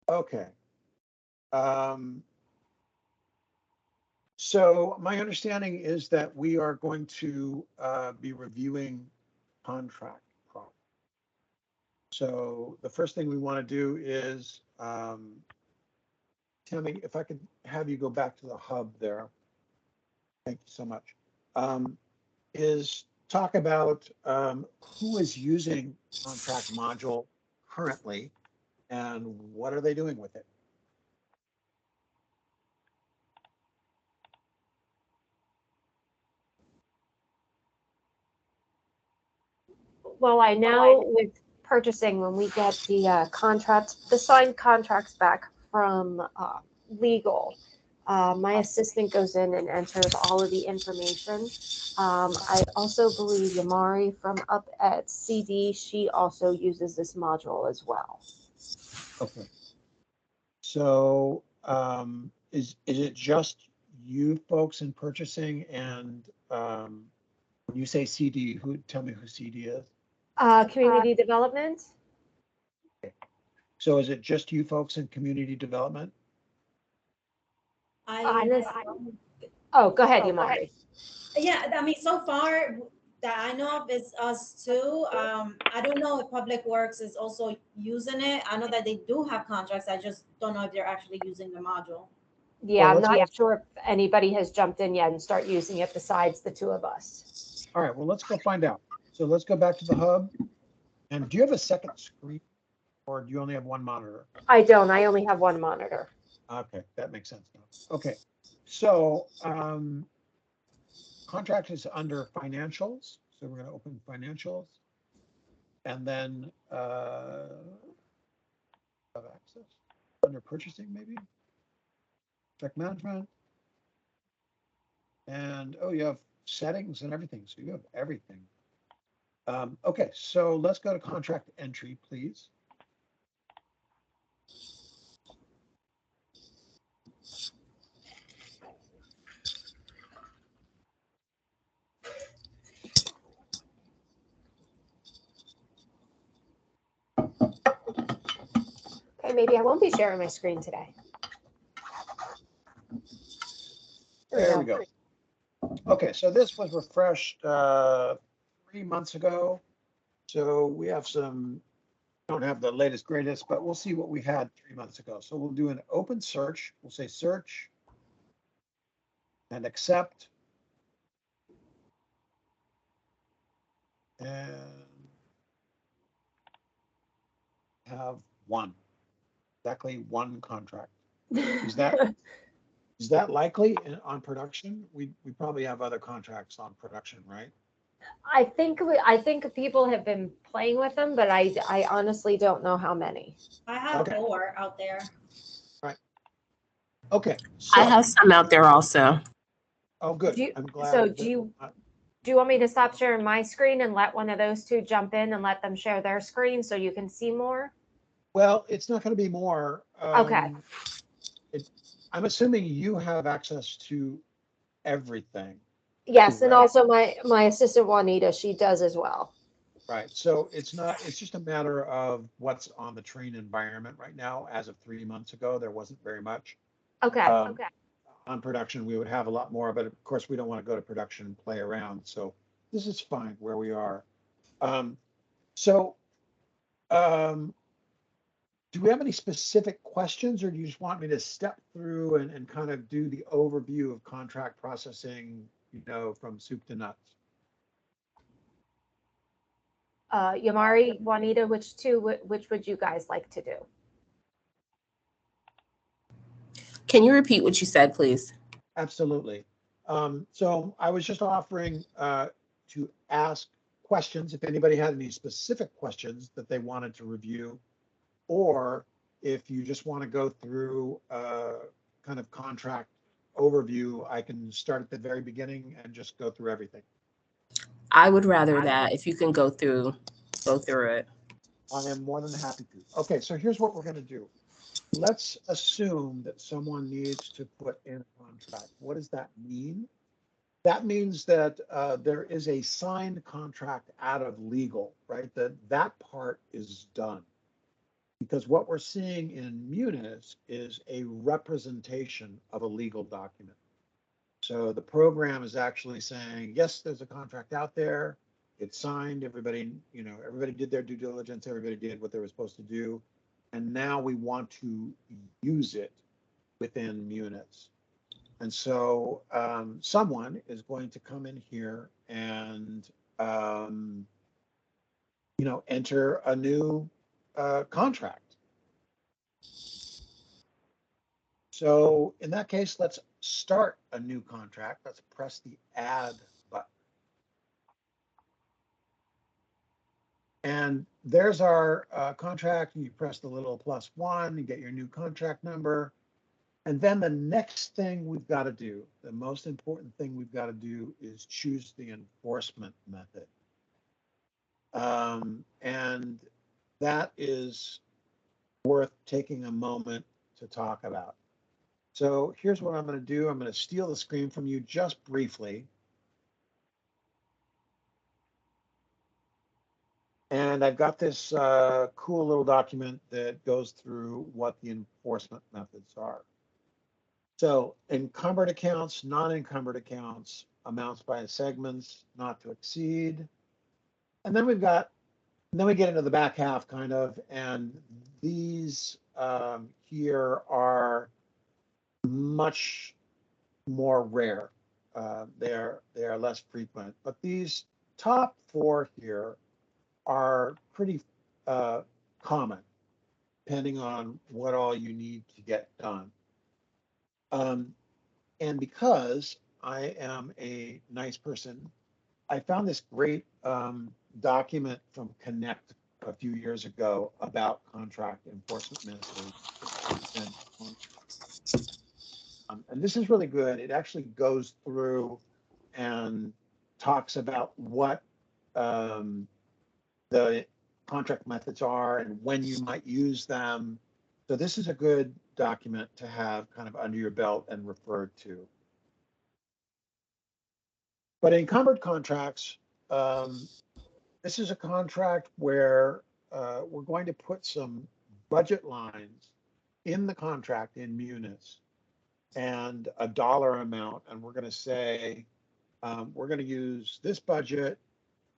Okay. Um, so my understanding is that we are going to be reviewing contract problems. So the first thing we want to do is, Tammy, if I could have you go back to the hub there. Thank you so much. Um, is talk about who is using contract module currently and what are they doing with it? Well, I know with purchasing, when we get the contract, the signed contracts back from legal, my assistant goes in and enters all of the information. I also believe Yamari from up at CD, she also uses this module as well. Okay. So is it just you folks in purchasing and when you say CD, who tell me who CD is? Community development? Okay. So is it just you folks in community development? I Oh, go ahead, Yamari. Yeah, I mean, so far that I know of is us too. I don't know if Public Works is also using it. I know that they do have contracts. I just don't know if they're actually using the module. Yeah, Well, I'm let's not go. sure if anybody has jumped in yet and start using it besides the two of us. All right, well, let's go find out. So let's go back to the hub. And do you have a second screen or do you only have one monitor? I don't. I only have one monitor. Okay, that makes sense now. Okay, so contract is under financials. So we're going to open financials and then have access under purchasing, maybe check management. And oh, you have settings and everything. So you have everything. Okay, so let's go to contract entry, please. Okay, maybe I won't be sharing my screen today. There we go. Okay, so this was refreshed 3 months ago. So we have some, don't have the latest greatest, but we'll see what we had 3 months ago. So we'll do an open search. We'll say search and accept. And have one, exactly one contract. Is that likely on production? We probably have other contracts on production, right? I think people have been playing with them, but I honestly don't know how many. I have Okay. 4 out there. Right. Okay. I have some out there also. Oh, good. Do you, I'm glad. so do you want me to stop sharing my screen and let one of those two jump in and let them share their screen so you can see more? Well, it's not going to be more. Okay. I'm assuming you have access to everything. Yes, and right? also my assistant Juanita, she does as well. Right. So it's just a matter of what's on the train environment right now. As of 3 months ago, there wasn't very much. Okay. Okay. On production, we would have a lot more, but of course, we don't want to go to production and play around. So this is fine where we are. So do we have any specific questions or do you just want me to step through and kind of do the overview of contract processing, from soup to nuts? Yamari, Juanita, which would you guys like to do? Can you repeat what you said, please? Absolutely. So I was just offering to ask questions if anybody had any specific questions that they wanted to review, or if you just want to go through kind of contract overview, I can start at the very beginning and just go through everything. I would rather that if you can go through it. I am more than happy to. Okay, so here's what we're going to do. Let's assume that someone needs to put in a contract. What does that mean? That means that there is a signed contract out of legal, right? That part is done. Because what we're seeing in Munis is a representation of a legal document. So the program is actually saying, yes, there's a contract out there. It's signed. Everybody, everybody did their due diligence. Everybody did what they were supposed to do. And now we want to use it within Munis. And so someone is going to come in here and, enter a new contract. So in that case, let's start a new contract. Let's press the add button. And there's our contract. You press the little +1, you get your new contract number. And then the next thing we've got to do, the most important thing we've got to do is choose the enforcement method. And that is worth taking a moment to talk about. So here's what I'm going to do. I'm going to steal the screen from you just briefly. And I've got this cool little document that goes through what the enforcement methods are. So encumbered accounts, non-encumbered accounts, amounts by segments, not to exceed. And then we get into the back half kind of, and these here are much more rare. They are less frequent, but these top 4 here are pretty common, depending on what all you need to get done. And because I am a nice person, I found this great document from Connect a few years ago about contract enforcement methods. And this is really good. It actually goes through and talks about what the contract methods are and when you might use them. So this is a good document to have kind of under your belt and refer to. But encumbered contracts, this is a contract where we're going to put some budget lines in the contract in Munis and a dollar amount, and we're going to say we're going to use this budget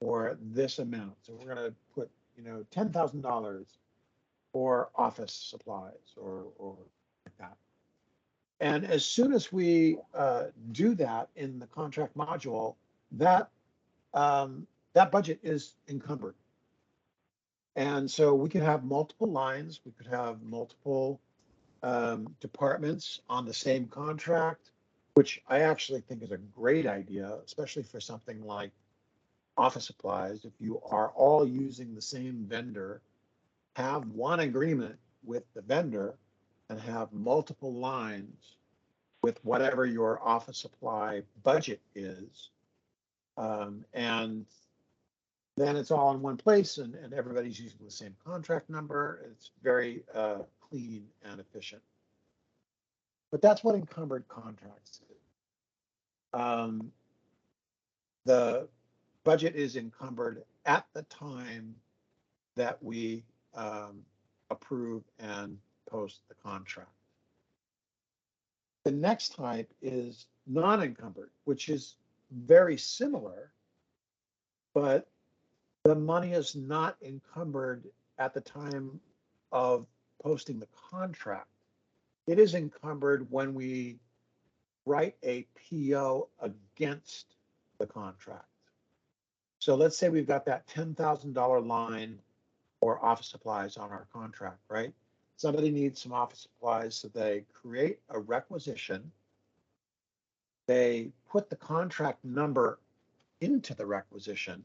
for this amount. So we're going to put $10,000 for office supplies or like that. And as soon as we do that in the contract module, that budget is encumbered. And so we could have multiple lines. We could have multiple departments on the same contract, which I actually think is a great idea, especially for something like office supplies. If you are all using the same vendor, have one agreement with the vendor and have multiple lines with whatever your office supply budget is. And then it's all in one place and everybody's using the same contract number. It's very clean and efficient. But that's what encumbered contracts is. The budget is encumbered at the time that we approve and post the contract. The next type is non-encumbered, which is very similar, but the money is not encumbered at the time of posting the contract. It is encumbered when we write a PO against the contract. So let's say we've got that $10,000 line for office supplies on our contract, right? Somebody needs some office supplies, so they create a requisition. They put the contract number into the requisition,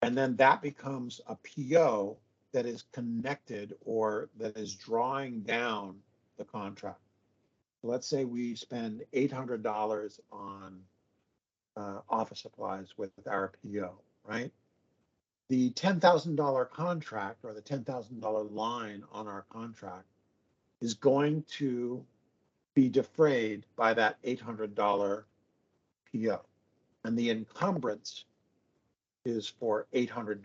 and then that becomes a PO that is connected or that is drawing down the contract. So let's say we spend $800 on office supplies with our PO, right? The $10,000 contract or the $10,000 line on our contract is going to be defrayed by that $800 PO. And the encumbrance is for $800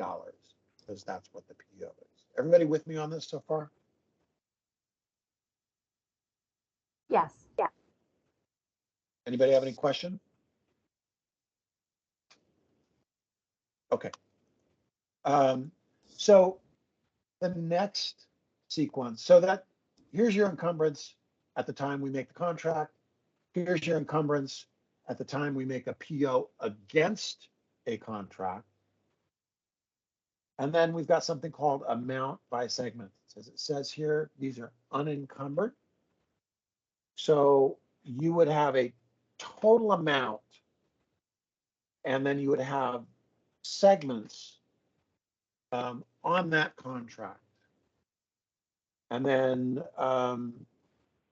because that's what the PO is. Everybody with me on this so far? Yes. Yeah. Anybody have any question? Okay. So the next sequence, so that here's your encumbrance at the time we make the contract. Here's your encumbrance at the time we make a PO against a contract. And then we've got something called amount by segment. As it says here, these are unencumbered. So you would have a total amount, and then you would have segments on that contract. And then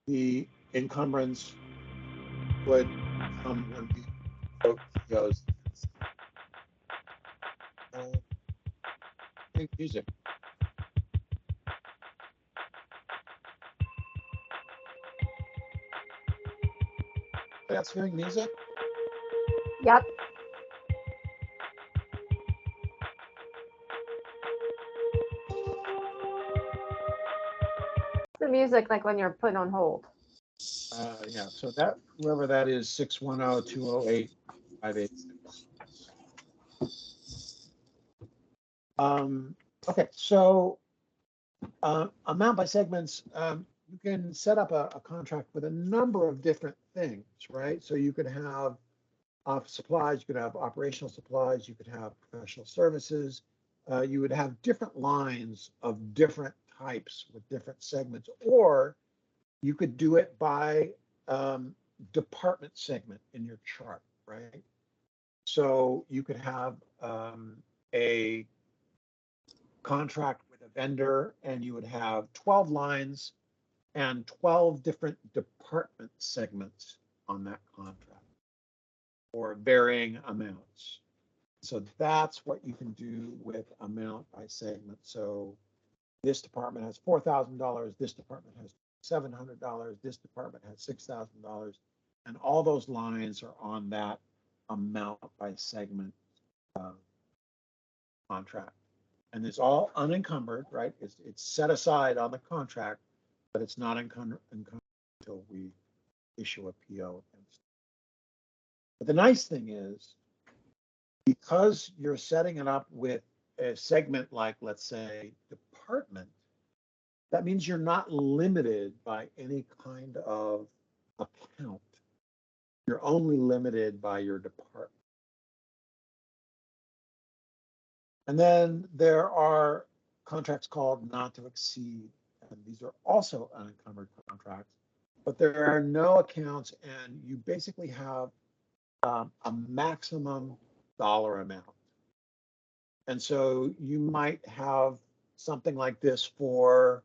the encumbrance would come when the goes. Music. That's hearing music. Yep. The music, like when you're put on hold. Yeah, so that, whoever that is, 610-208-586. Okay, so amount by segments, you can set up a contract with a number of different things, right? So you could have office supplies, you could have operational supplies, you could have professional services, you would have different lines of different types with different segments, or you could do it by department segment in your chart, right? So you could have a contract with a vendor and you would have 12 lines and 12 different department segments on that contract for varying amounts. So that's what you can do with amount by segment. So this department has $4,000, this department has $700, this department has $6,000, and all those lines are on that amount by segment contract. And it's all unencumbered, right? It's set aside on the contract, but it's not encumbered until we issue a PO against it. But the nice thing is, because you're setting it up with a segment like, let's say, department, that means you're not limited by any kind of account. You're only limited by your department. And then there are contracts called not to exceed, and these are also unencumbered contracts, but there are no accounts, and you basically have a maximum dollar amount. And so you might have something like this for,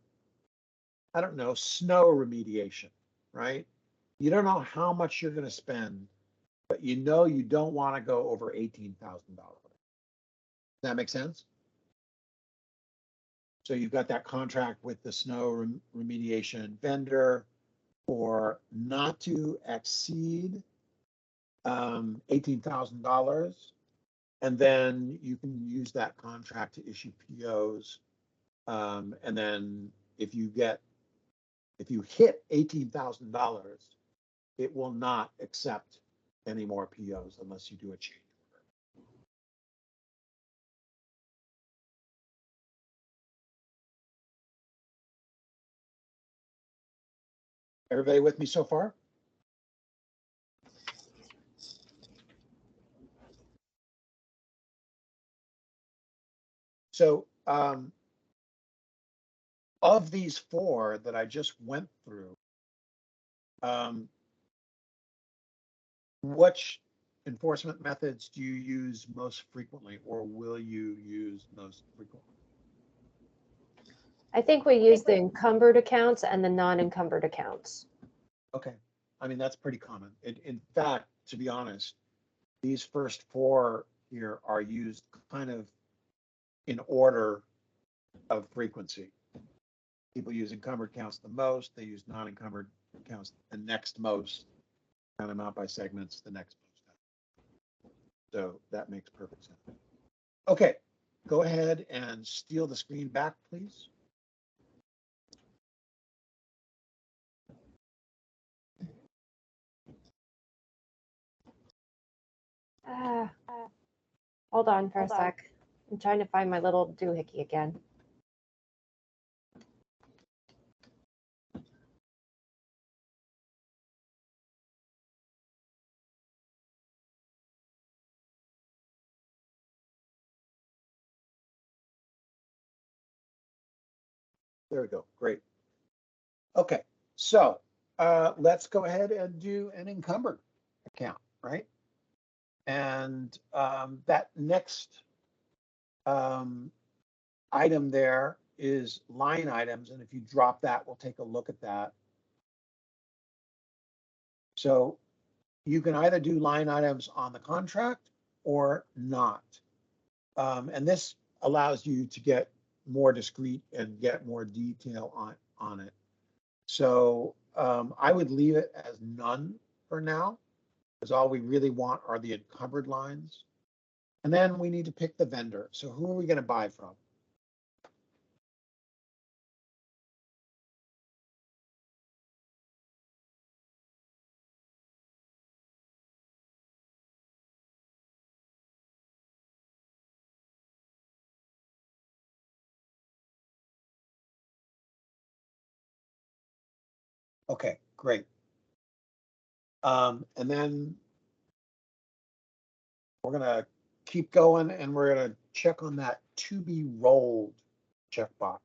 I don't know, snow remediation, right? You don't know how much you're going to spend, but you know you don't want to go over $18,000. Does that make sense? So you've got that contract with the snow remediation vendor for not to exceed $18,000. And then you can use that contract to issue POs. And then if you hit $18,000, it will not accept any more POs unless you do a change order. Everybody with me so far? So of these four that I just went through, which enforcement methods do you use most frequently, or will you use most frequently? I think we use the encumbered accounts and the non-encumbered accounts. Okay, I mean, that's pretty common. In fact, to be honest, these first four here are used kind of in order of frequency. People use encumbered accounts the most, they use non-encumbered accounts the next most, and amount by segments the next most. So that makes perfect sense. Okay, go ahead and steal the screen back, please. Hold on for a sec. I'm trying to find my little doohickey again. There we go. Great. Okay, so let's go ahead and do an encumbered account, right? And that next item there is line items. And if you drop that, we'll take a look at that. So you can either do line items on the contract or not. And this allows you to get more discrete and get more detail on it. So I would leave it as none for now, because all we really want are the encumbered lines. And then we need to pick the vendor. So who are we going to buy from? Okay, great. And then we're going to keep going and we're going to check on that to be rolled checkbox.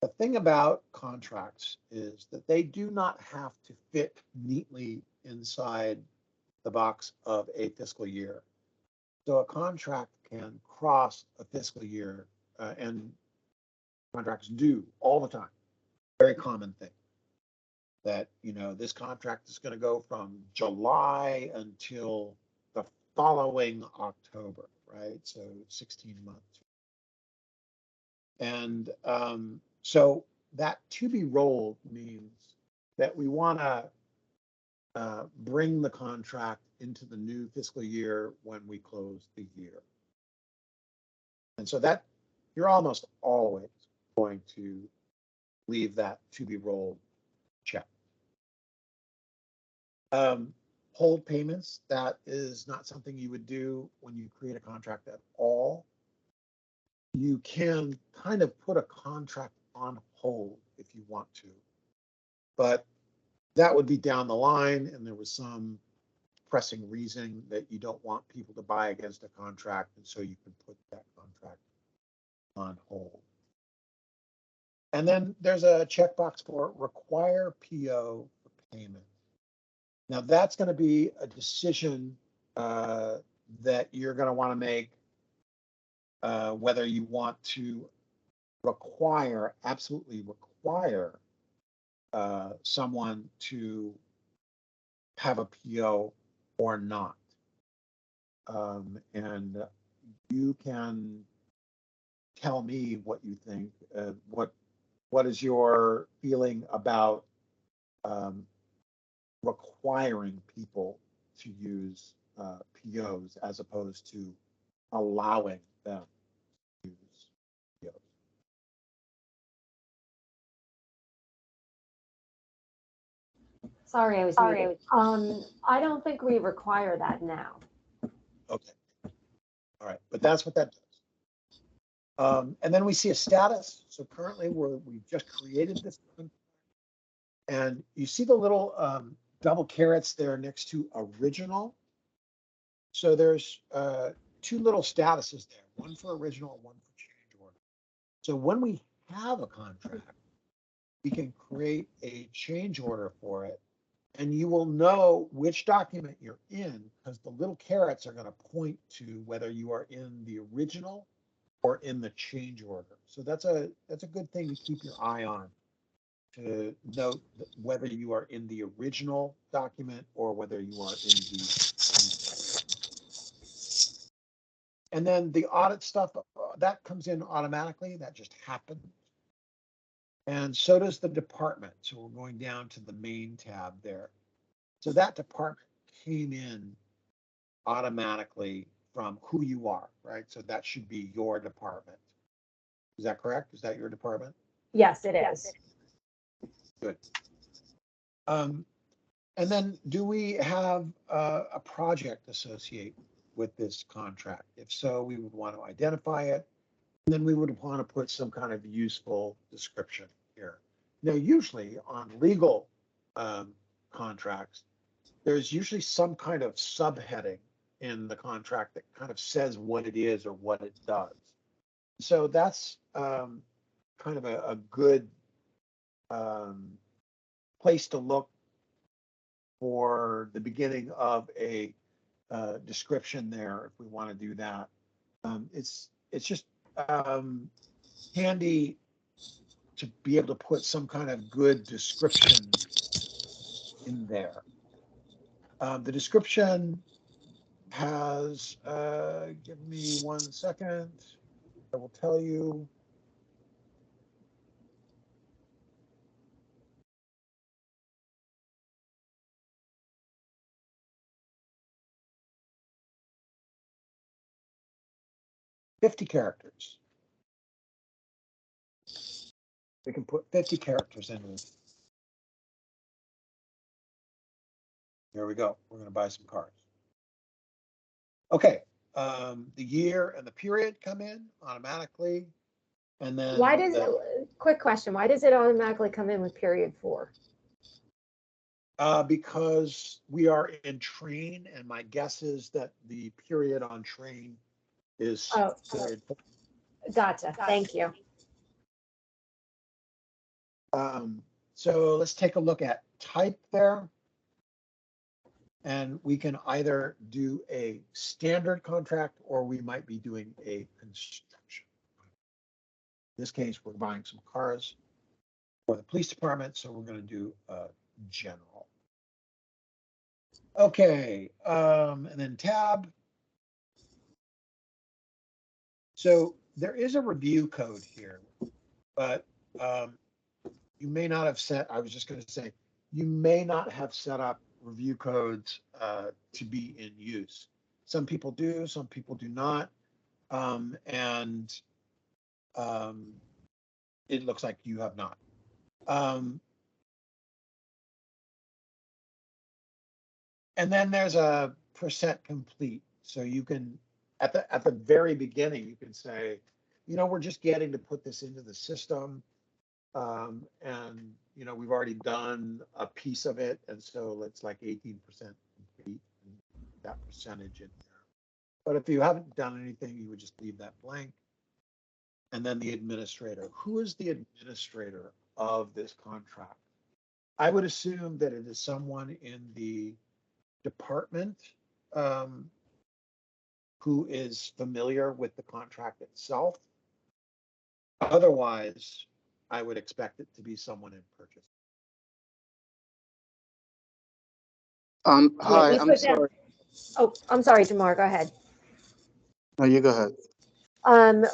The thing about contracts is that they do not have to fit neatly inside the box of a fiscal year. So a contract can cross a fiscal year, and contracts do all the time. Very common thing that, you know, this contract is going to go from July until the following October, right? So 16 months. And so that to be rolled means that we want to bring the contract into the new fiscal year when we close the year. And so that you're almost always going to leave that to be rolled check. Hold payments, that is not something you would do when you create a contract at all. You can kind of put a contract on hold if you want to, but that would be down the line and there was some pressing reason that you don't want people to buy against a contract, and so you can put that contract on hold. And then there's a checkbox for require PO for payment. Now that's going to be a decision that you're going to want to make, whether you want to require, absolutely require someone to have a PO or not. And you can tell me what you think. What is your feeling about requiring people to use POs as opposed to allowing them to use POs? Sorry, I was muted. I don't think we require that now. Okay. All right, but that's what that does. And then we see a status. So currently we've just created this. And you see the little double carets there next to original. So there's two little statuses there, one for original and one for change order. So when we have a contract, we can create a change order for it, and you will know which document you're in because the little carets are going to point to whether you are in the original or in the change order. So that's a good thing to keep your eye on, to note whether you are in the original document or whether you are in the. And then the audit stuff, that comes in automatically. That just happens. And so does the department. So we're going down to the main tab there. So that department came in automatically from who you are, right? So that should be your department. Is that correct? Is that your department? Yes, it is. Good. And then do we have a project associated with this contract? If so, we would want to identify it. And then we would want to put some kind of useful description here. Now, usually on legal contracts, there's usually some kind of subheading in the contract that kind of says what it is or what it does. So that's kind of a good place to look for the beginning of a description there if we want to do that. It's just handy to be able to put some kind of good description in there. The description has, give me 1 second, I will tell you. "50 characters. We can put 50 characters in it. There we go. We're going to buy some cars. Okay. The year and the period come in automatically. And then Why does, quick question, why does it automatically come in with period 4? Because we are in train, and my guess is that the period on train is period 4. Gotcha. Thank you. So let's take a look at type there. And we can either do a standard contract or we might be doing a construction. In this case, we're buying some cars for the police department, so we're going to do a general. Okay, and then tab. So there is a review code here, but you may not have set, I was just going to say, you may not have set up review codes to be in use. Some people do, some people do not. It looks like you have not. And then there's a percent complete. So you can, at the very beginning, you can say, you know, we're just getting to put this into the system. And, you know, we've already done a piece of it. And so it's like 18% complete, and that percentage in there. But if you haven't done anything, you would just leave that blank. And then the administrator. Who is the administrator of this contract? I would assume that it is someone in the department who is familiar with the contract itself. Otherwise, I would expect it to be someone in purchase. Hi, I'm sorry. Oh, I'm sorry, Jamar, go ahead. No, you go ahead.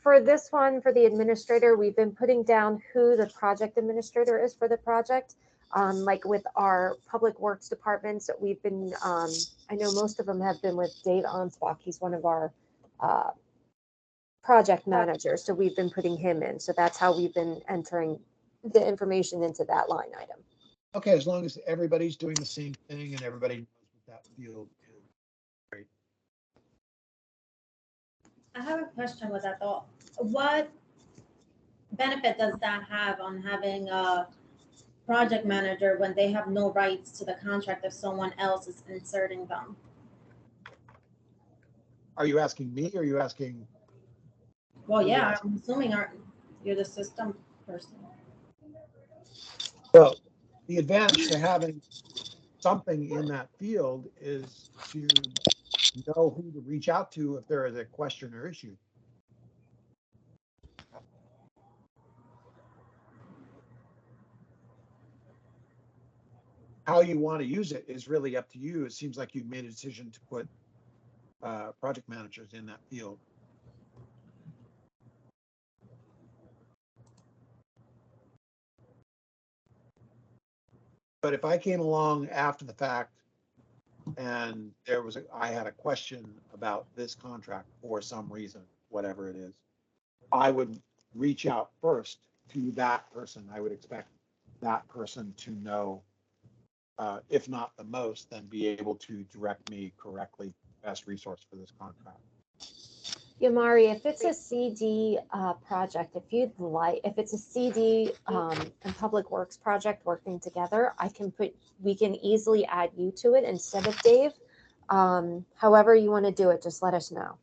For this one, for the administrator, we've been putting down who the project administrator is for the project. Like with our public works departments, we've been, I know most of them have been with Dave Onsbach. He's one of our project managers. So we've been putting him in. So that's how we've been entering the information into that line item. Okay, as long as everybody's doing the same thing and everybody knows what that field is. Great. I have a question with that though. What benefit does that have on having a project manager when they have no rights to the contract if someone else is inserting them? Are you asking me or are you asking? Well, yeah, I'm assuming you're the system person. So the advantage to having something in that field is to know who to reach out to if there is a question or issue. How you want to use it is really up to you. It seems like you've made a decision to put project managers in that field. But if I came along after the fact and I had a question about this contract for some reason, whatever it is, I would reach out first to that person. I would expect that person to know, if not the most, then be able to direct me correctly, best resource for this contract. Yamari, if it's a CD project, if it's a CD and Public Works project working together, we can easily add you to it instead of Dave. However you want to do it, just let us know.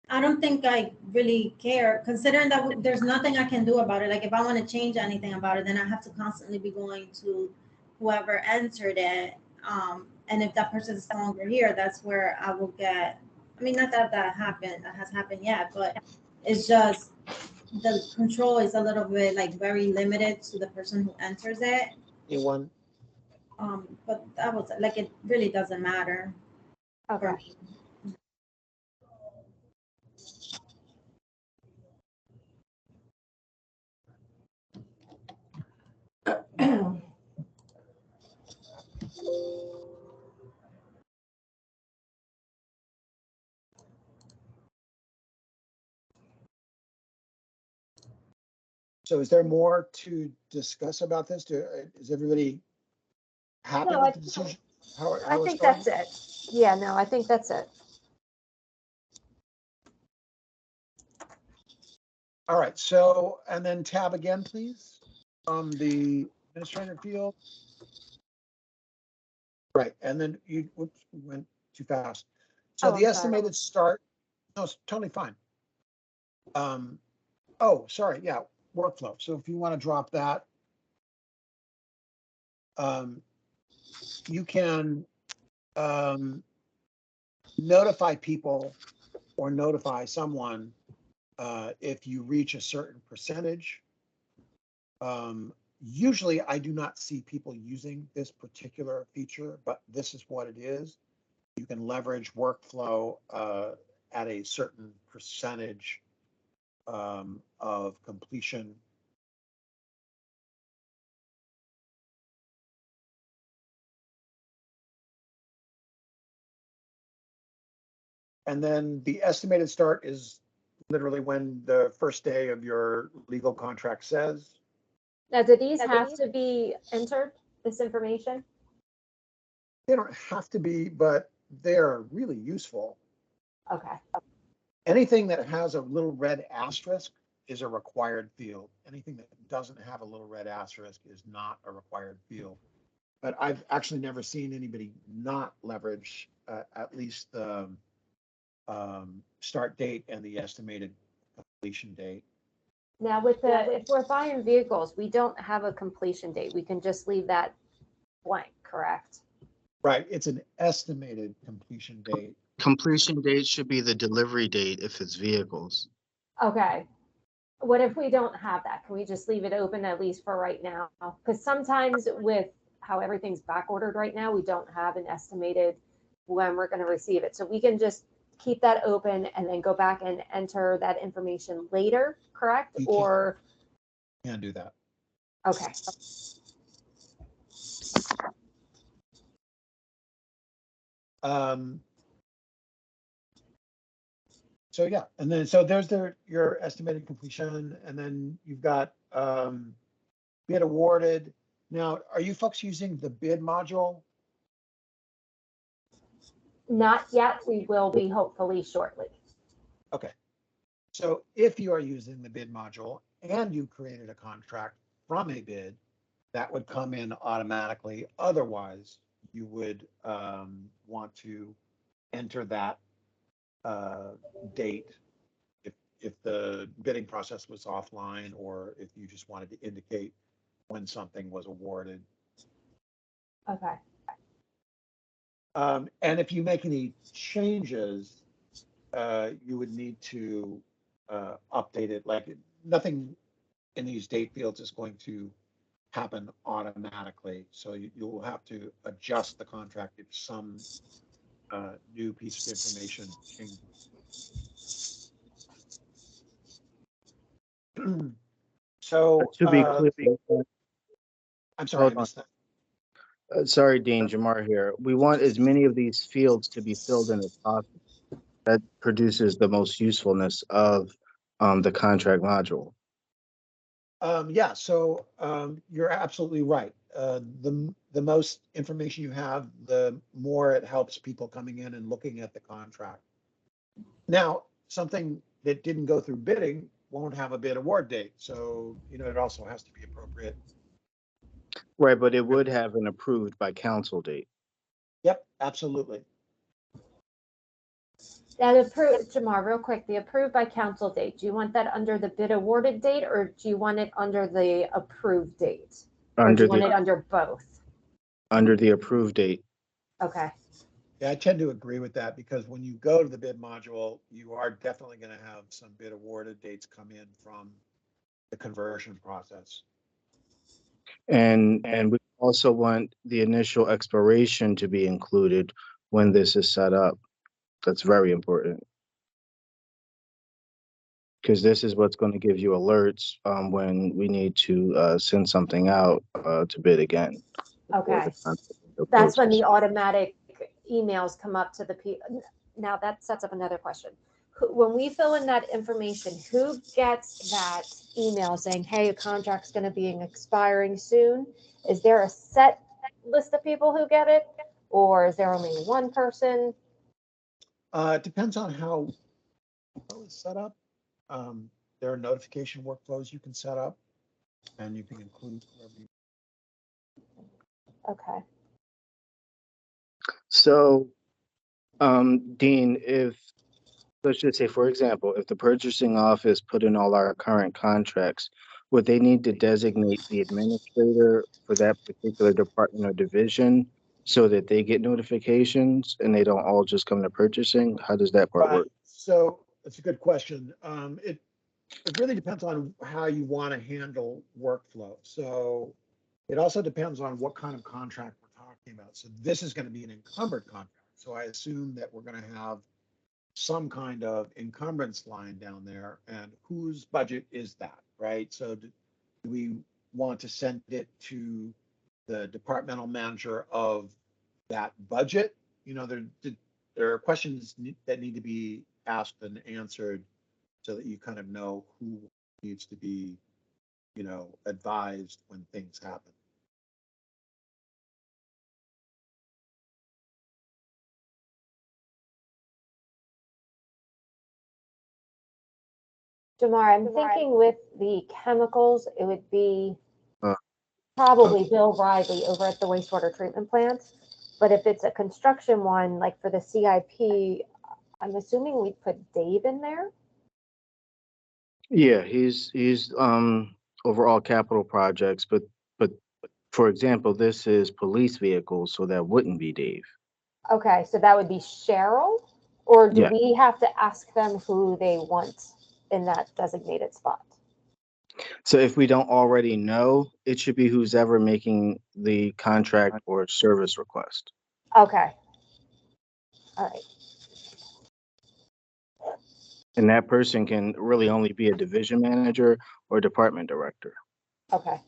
I don't think I really care, considering that there's nothing I can do about it. Like if I want to change anything about it, then I have to constantly be going to whoever entered it. And if that person is no longer here, that's where I will get, I mean, not that that has happened yet, but it's just the control is a little bit like very limited to the person who enters it. Anyone? But that was like, it really doesn't matter for Okay. me. So is there more to discuss about this? Is everybody happy No, with the decision? I think that's it. Yeah, no, I think that's it. All right, so, and then tab again, please, from the administrator field. Right, and then whoops, we went too fast. So Oh, the I'm sorry. estimated start, no, it's totally fine. Oh, sorry, yeah, workflow. So if you want to drop that, you can notify people or notify someone if you reach a certain percentage. Usually I do not see people using this particular feature, but this is what it is. You can leverage workflow at a certain percentage of completion. And then the estimated start is literally when the first day of your legal contract says. Now, do these have to be entered, this information? They don't have to be, but they're really useful. Okay. Anything that has a little red asterisk is a required field. Anything that doesn't have a little red asterisk is not a required field. But I've actually never seen anybody not leverage at least the start date and the estimated completion date. Now, if we're buying vehicles, we don't have a completion date. We can just leave that blank, correct? Right, it's an estimated completion date. Completion date should be the delivery date if it's vehicles. Okay. What if we don't have that? Can we just leave it open at least for right now? Because sometimes with how everything's back ordered right now, we don't have an estimated when we're going to receive it. So we can just keep that open and then go back and enter that information later, correct? You Or can do that. okay. So yeah, and then so there's your estimated completion, and then you've got bid awarded. Now, are you folks using the bid module? Not yet. We will be hopefully shortly. Okay. So if you are using the bid module and you created a contract from a bid, that would come in automatically. Otherwise, you would want to enter that date if the bidding process was offline, or if you just wanted to indicate when something was awarded. Okay. And if you make any changes, you would need to update it. Like nothing in these date fields is going to happen automatically. So you'll have to adjust the contract if some new piece of information changes. So To be clear, I'm sorry, I missed that. Sorry, Dean, Jamar here. We want as many of these fields to be filled in as possible. That produces the most usefulness of the contract module. Yeah, so you're absolutely right. The most information you have, the more it helps people coming in and looking at the contract. Now, something that didn't go through bidding won't have a bid award date, so it also has to be appropriate. Right, but it would have an approved by council date. Yep, absolutely. That approved, Jamar, real quick, the approved by council date, do you want that under the bid awarded date or do you want it under the approved date? Or do you want it under both? Under the approved date. Okay, Yeah, I tend to agree with that because when you go to the bid module, you are definitely going to have some bid awarded dates come in from the conversion process. And we also want the initial expiration to be included when this is set up. That's very important. Because this is what's going to give you alerts when we need to send something out to bid again. okay. That's when the automatic emails come up to the people. Now that sets up another question. When we fill in that information, who gets that email saying, hey, a contract's going to be expiring soon? Is there a set list of people who get it? Or is there only one person? It depends on how it's set up. There are notification workflows you can set up and you can include whoever you. Okay. So, Dean, let's just say, for example, if the purchasing office put in all our current contracts, would they need to designate the administrator for that particular department or division so that they get notifications and they don't all just come to purchasing? How does that part Right. work? So that's a good question. It really depends on how you want to handle workflow. So it also depends on what kind of contract we're talking about. So this is going to be an encumbered contract. So I assume that we're going to have some kind of encumbrance line down there, and whose budget is that, right? So do we want to send it to the departmental manager of that budget? There are questions that need to be asked and answered so that you kind of know who needs to be, advised when things happen. Jamar, I'm thinking with the chemicals, it would be Uh, probably Bill Riley over at the wastewater treatment plant. But if it's a construction one, like for the CIP, I'm assuming we'd put Dave in there. Yeah, he's overall capital projects, but for example, this is police vehicles, so that wouldn't be Dave. Okay, so that would be Cheryl, or do Yeah. we have to ask them who they want in that designated spot? So if we don't already know, it should be who's ever making the contract or service request. Okay. All right. And that person can really only be a division manager or department director. Okay.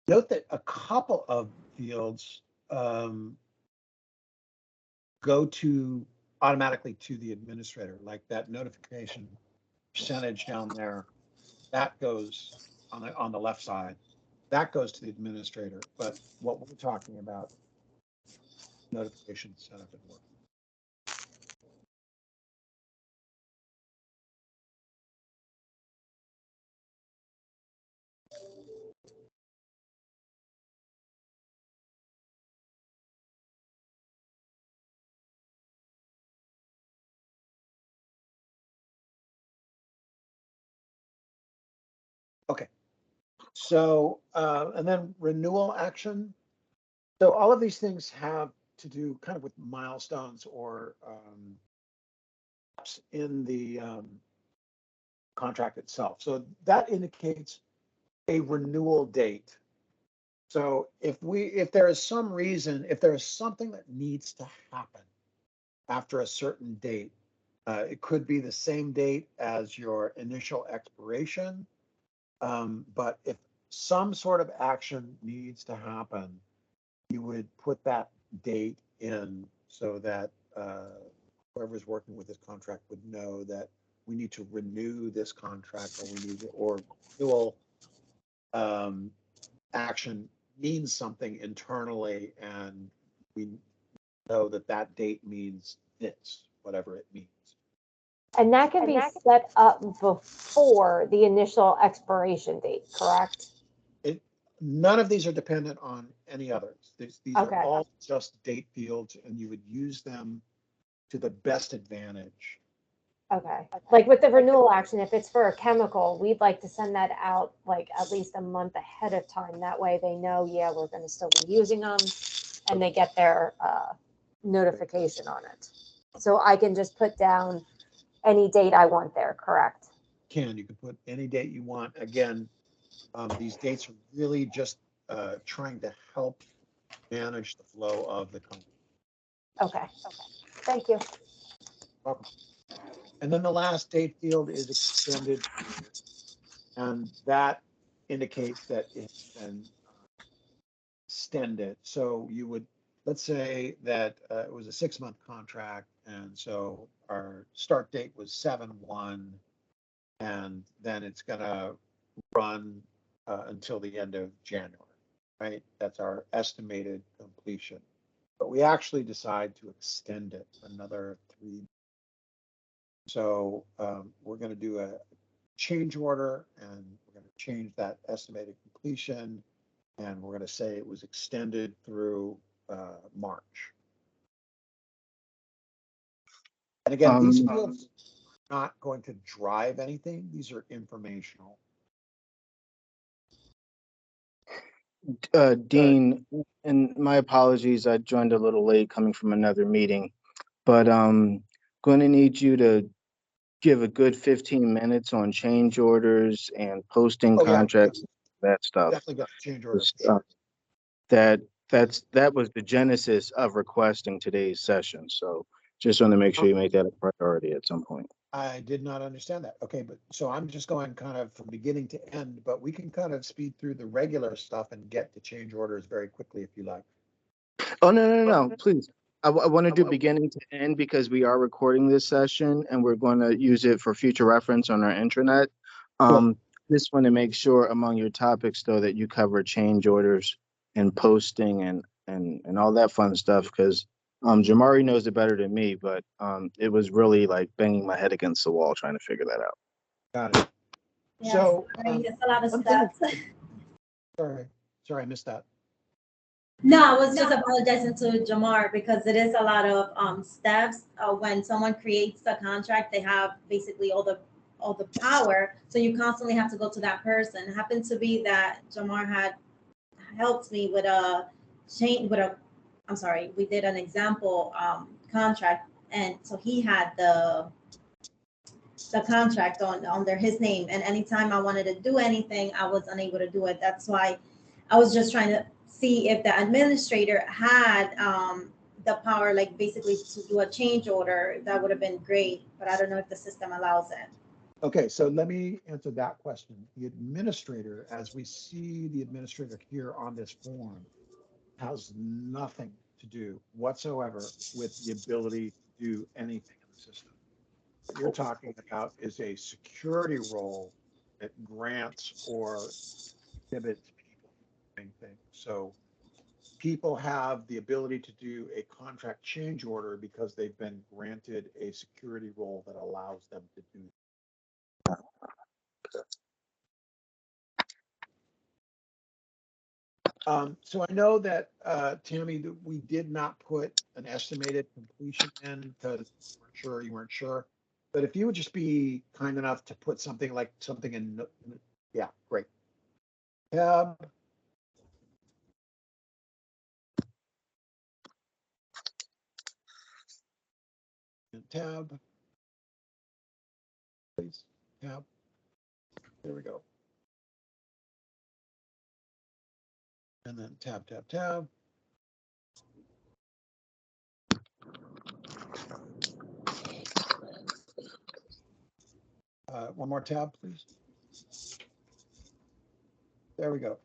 Note that a couple of fields go to automatically to the administrator, like that notification percentage down there. That goes on the left side. That goes to the administrator. But what we're talking about, notification setup and work. Okay. So, and then renewal action. So all of these things have to do kind of with milestones or in the contract itself. So that indicates a renewal date. So if there is some reason, if there is something that needs to happen after a certain date, it could be the same date as your initial expiration. But if some sort of action needs to happen, you would put that date in so that whoever's working with this contract would know that we need to renew this contract, or we need to, or renewal action means something internally, and we know that that date means this, whatever it means. And that can be set up before the initial expiration date, correct? None of these are dependent on any others. These Okay. are all just date fields, and you would use them to the best advantage. Okay. Like with the renewal action, if it's for a chemical, we'd like to send that out like at least a month ahead of time. That way they know, yeah, we're going to still be using them, and they get their notification on it. So I can just put down any date I want there, correct? You can put any date you want. Again, these dates are really just trying to help manage the flow of the contract. Okay. Thank you. And then the last date field is extended, and that indicates that it's been extended. So you would, let's say that it was a 6-month contract, and so our start date was 7/1, and then it's gonna run until the end of January, right? That's our estimated completion. But we actually decide to extend it another 3. So we're going to do a change order, and we're going to change that estimated completion, and we're going to say it was extended through March. And again, these fields are not going to drive anything. These are informational. Dean, and my apologies, I joined a little late coming from another meeting, but going to need you to give a good 15 minutes on change orders and posting contracts, that stuff. Definitely got change orders. That was the genesis of requesting today's session. So just want to make sure you make that a priority at some point. I did not understand that. Okay, but so I'm just going kind of from beginning to end, but we can kind of speed through the regular stuff and get to change orders very quickly if you like. Oh, no, please. I want to do beginning to end because we are recording this session and we're going to use it for future reference on our intranet. Just want to make sure among your topics, though, that you cover change orders and posting and all that fun stuff, because Jamari knows it better than me, but it was really like banging my head against the wall trying to figure that out. Got it. Yes, So it's a lot of steps. Sorry, I missed that. No, I was just apologizing to Jamar because it is a lot of steps. When someone creates the contract, they have basically all the power. So you constantly have to go to that person. It happened to be that Jamar had helped me with we did an example contract, and so he had the contract under his name, and anytime I wanted to do anything, I was unable to do it. That's why I was just trying to see if the administrator had the power, like basically to do a change order. That would have been great, but I don't know if the system allows it. Okay, so let me answer that question. The administrator, as we see the administrator here on this form, has nothing to do whatsoever with the ability to do anything in the system. What you're talking about is a security role that grants or inhibits people doing things. So people have the ability to do a contract change order because they've been granted a security role that allows them to do that. So I know that, Tammy, that we did not put an estimated completion in because you weren't sure. But if you would just be kind enough to put something in, yeah, great. Tab. And tab. Please, tab. There we go. And then tab. One more tab, please. There we go.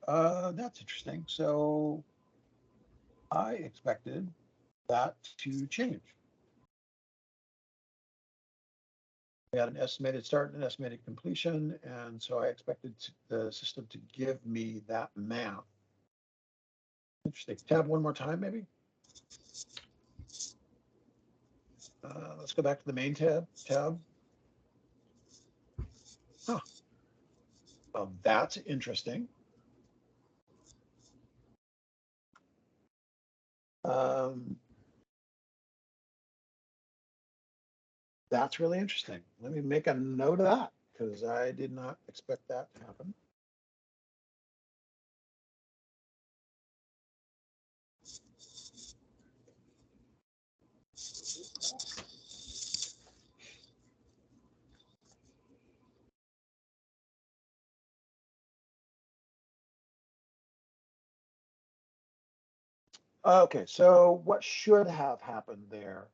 That's interesting. So I expected that to change. We had an estimated start and an estimated completion, and so I expected the system to give me that math. Interesting. Tab one more time, maybe. Let's go back to the main tab. Huh. Well, that's interesting. That's really interesting. Let me make a note of that because I did not expect that to happen. Okay, so what should have happened there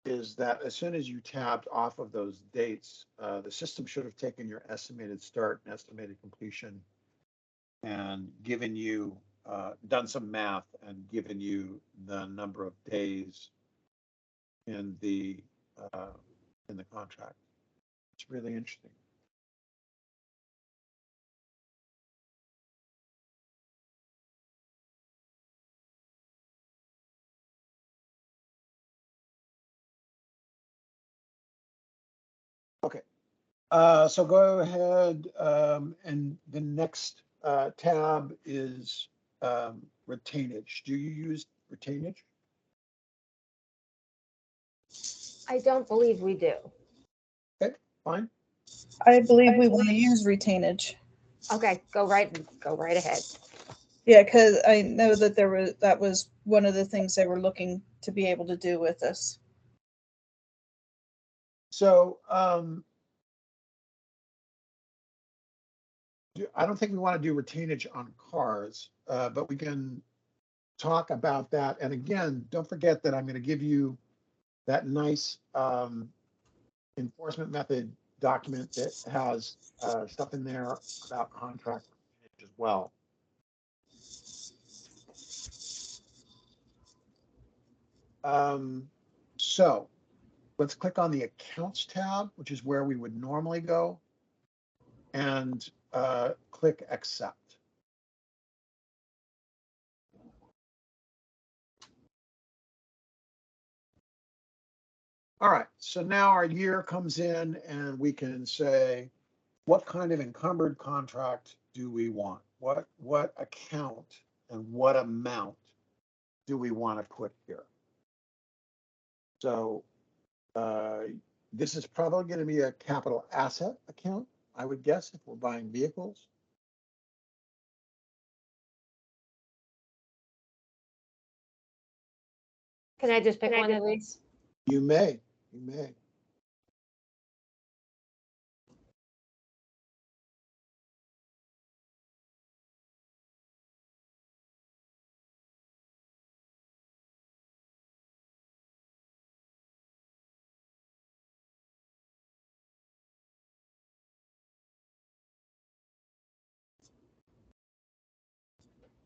is that as soon as you tabbed off of those dates, the system should have taken your estimated start and estimated completion and given you, done some math and given you the number of days in the contract. It's really interesting. Okay, so go ahead, and the next tab is retainage. Do you use retainage? I don't believe we do. Okay, fine. I believe we want to use retainage. Okay, go right ahead. Yeah, because I know that that was one of the things they were looking to be able to do with this. So I don't think we want to do retainage on cars, but we can talk about that. And again, don't forget that I'm going to give you that nice enforcement method document that has stuff in there about contract as well. So let's click on the accounts tab, which is where we would normally go, and click accept. All right, so now our year comes in and we can say, what kind of encumbered contract do we want? What account and what amount do we want to put here? So this is probably going to be a capital asset account, I would guess, if we're buying vehicles. Can I just pick one of these? You may.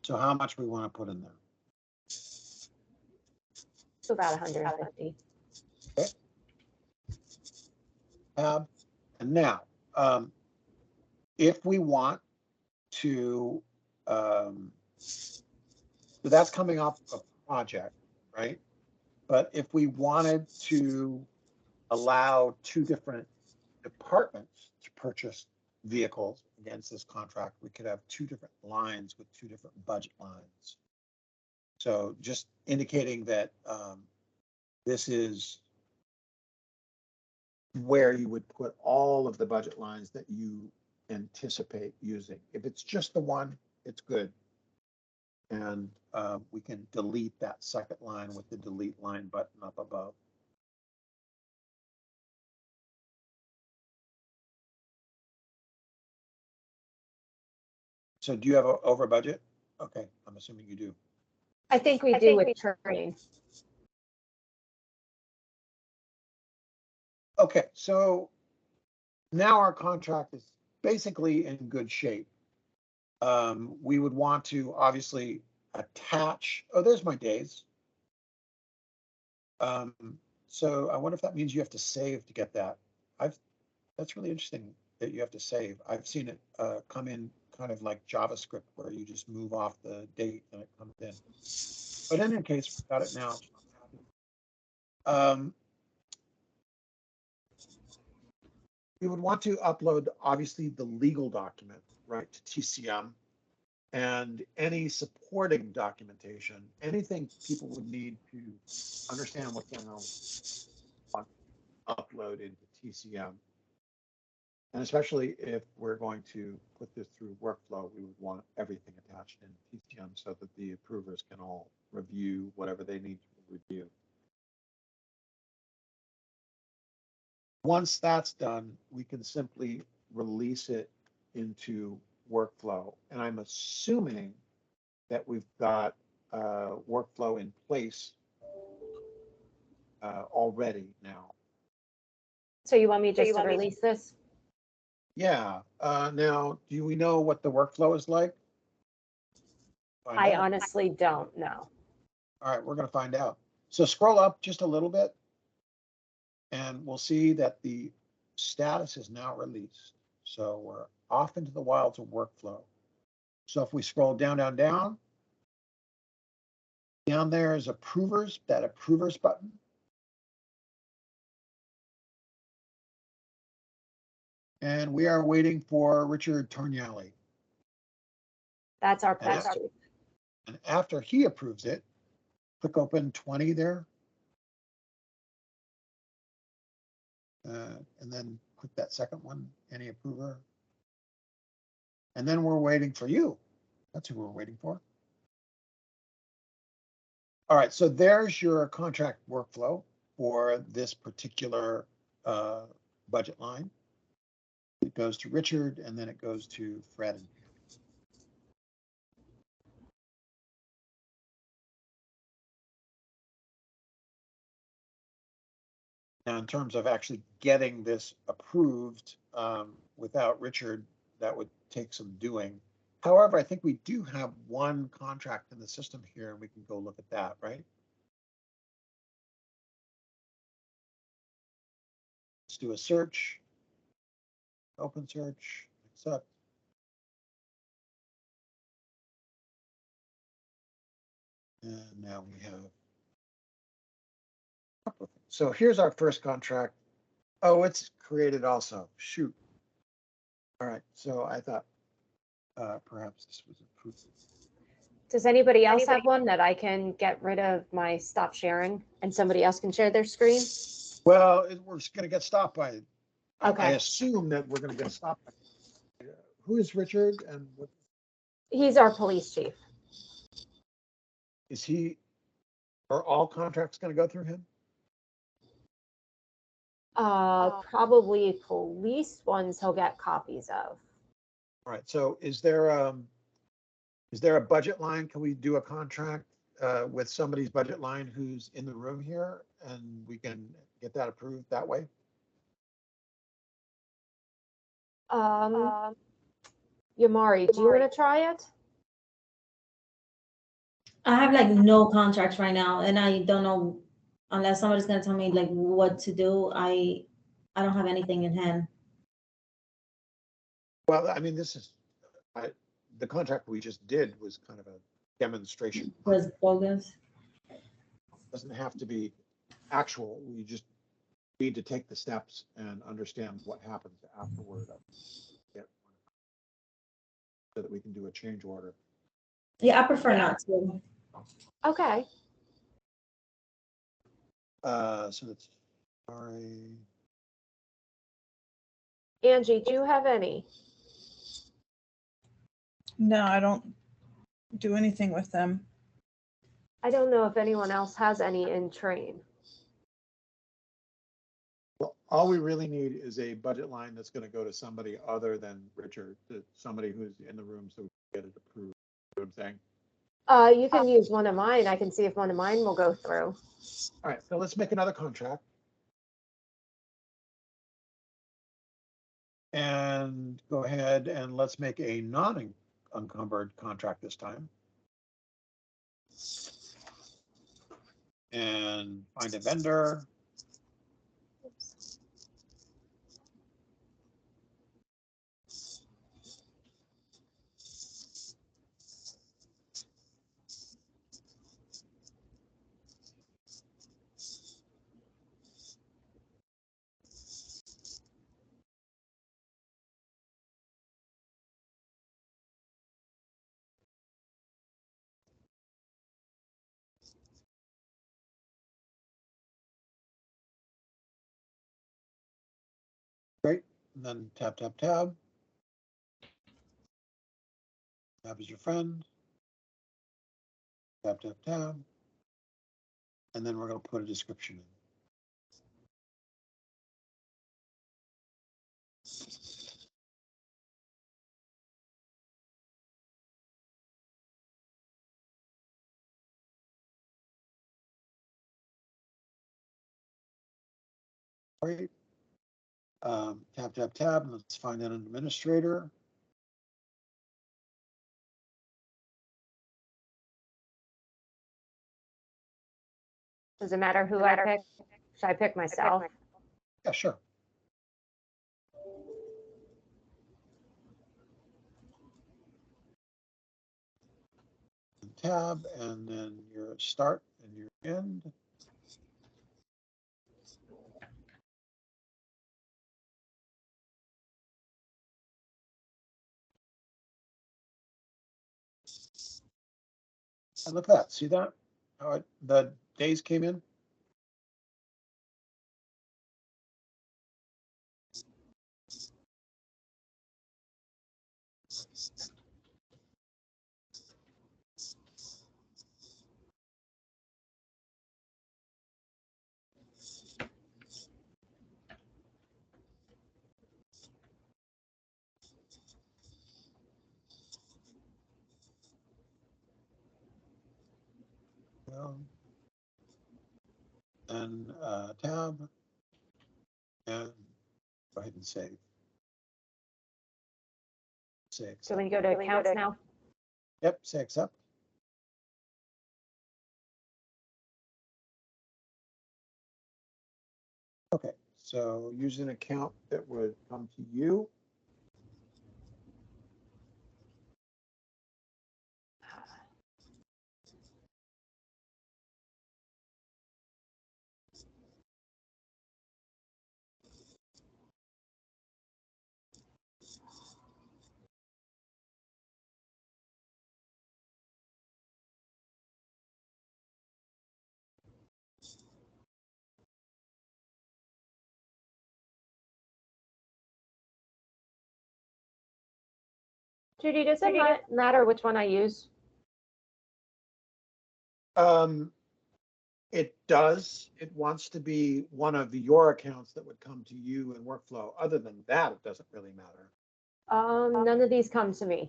So how much we want to put in there? It's about 150. Okay. And now, if we want to, so that's coming off a project, right? But if we wanted to allow two different departments to purchase vehicles against this contract, we could have two different lines with two different budget lines. So just indicating that this is where you would put all of the budget lines that you anticipate using. If it's just the one, it's good. And we can delete that second line with the delete line button up above. So do you have over budget? Okay, I'm assuming you do. I think we do with training. Okay, so now our contract is basically in good shape. We would want to obviously attach, oh, there's my days. So I wonder if that means you have to save to get that. That's really interesting that you have to save. I've seen it come in kind of like JavaScript where you just move off the date and it comes in. But in any case, we've got it now. We would want to upload, obviously, the legal document, right, to TCM, and any supporting documentation, anything people would need to understand what's going on, upload into TCM. And especially if we're going to put this through workflow, we would want everything attached in TCM so that the approvers can all review whatever they need to review. Once that's done, we can simply release it into workflow. And I'm assuming that we've got workflow in place already now. So you want me just to release this? Yeah. Now, do we know what the workflow is like? I honestly don't know. All right, we're going to find out. So scroll up just a little bit, and we'll see that the status is now released. So we're off into the wilds of workflow. So if we scroll down, down, down, down there is approvers, that approvers button. And we are waiting for Richard Tornielli. That's our police chief. And after he approves it, click open 20 there. And then click that second one, any approver. And then we're waiting for you. That's who we're waiting for. All right, so there's your contract workflow for this particular budget line. It goes to Richard, and then it goes to Fred. Now, in terms of actually getting this approved without Richard, that would take some doing. However, I think we do have one contract in the system here, and we can go look at that, right? Let's do a search. Open search, accept. And now we have. So here's our first contract. Oh, it's created also. Shoot. All right. So I thought perhaps this was approved. Does anybody else have one that I can get rid of my stop sharing and somebody else can share their screen? Well, we're going to get stopped by. Okay. I assume that we're going to get stopped by. Who is Richard and what? He's our police chief. Is he? Are all contracts going to go through him? Probably police ones he'll get copies of. All right. So is there a budget line? Can we do a contract with somebody's budget line who's in the room here, and we can get that approved that way? Yamari, do you want to try it? I have like no contracts right now, and I don't know unless somebody's gonna tell me like what to do. I don't have anything in hand. Well, I mean, this is the contract we just did was kind of a demonstration. Was bogus. Doesn't have to be actual. We just need to take the steps and understand what happens afterward. So that we can do a change order. Yeah, I prefer not to. Okay. So that's sorry. Angie, do you have any? No, I don't do anything with them. I don't know if anyone else has any in train. Well, all we really need is a budget line that's going to go to somebody other than Richard, to somebody who's in the room so we can get it approved. You know what I'm saying? You can use one of mine. I can see if one of mine will go through. All right, so let's make another contract. And go ahead and let's make a non-encumbered contract this time. And find a vendor. Great. And then tab, tab, tab. Tab is your friend. Tab, tab, tab. And then we're going to put a description in. Great. Tab, tab, tab. Let's find an administrator. Does it matter who I pick? Should I pick myself? Yeah, sure. Tab, and then your start and your end. And look at that. See that? How the days came in? And tab, and go ahead and save. Say accept. So we go to accounts now? Yep, say accept. Okay, so use an account that would come to you. Judy, does it matter which one I use? It does. It wants to be one of your accounts that would come to you in workflow. Other than that, it doesn't really matter. None of these come to me.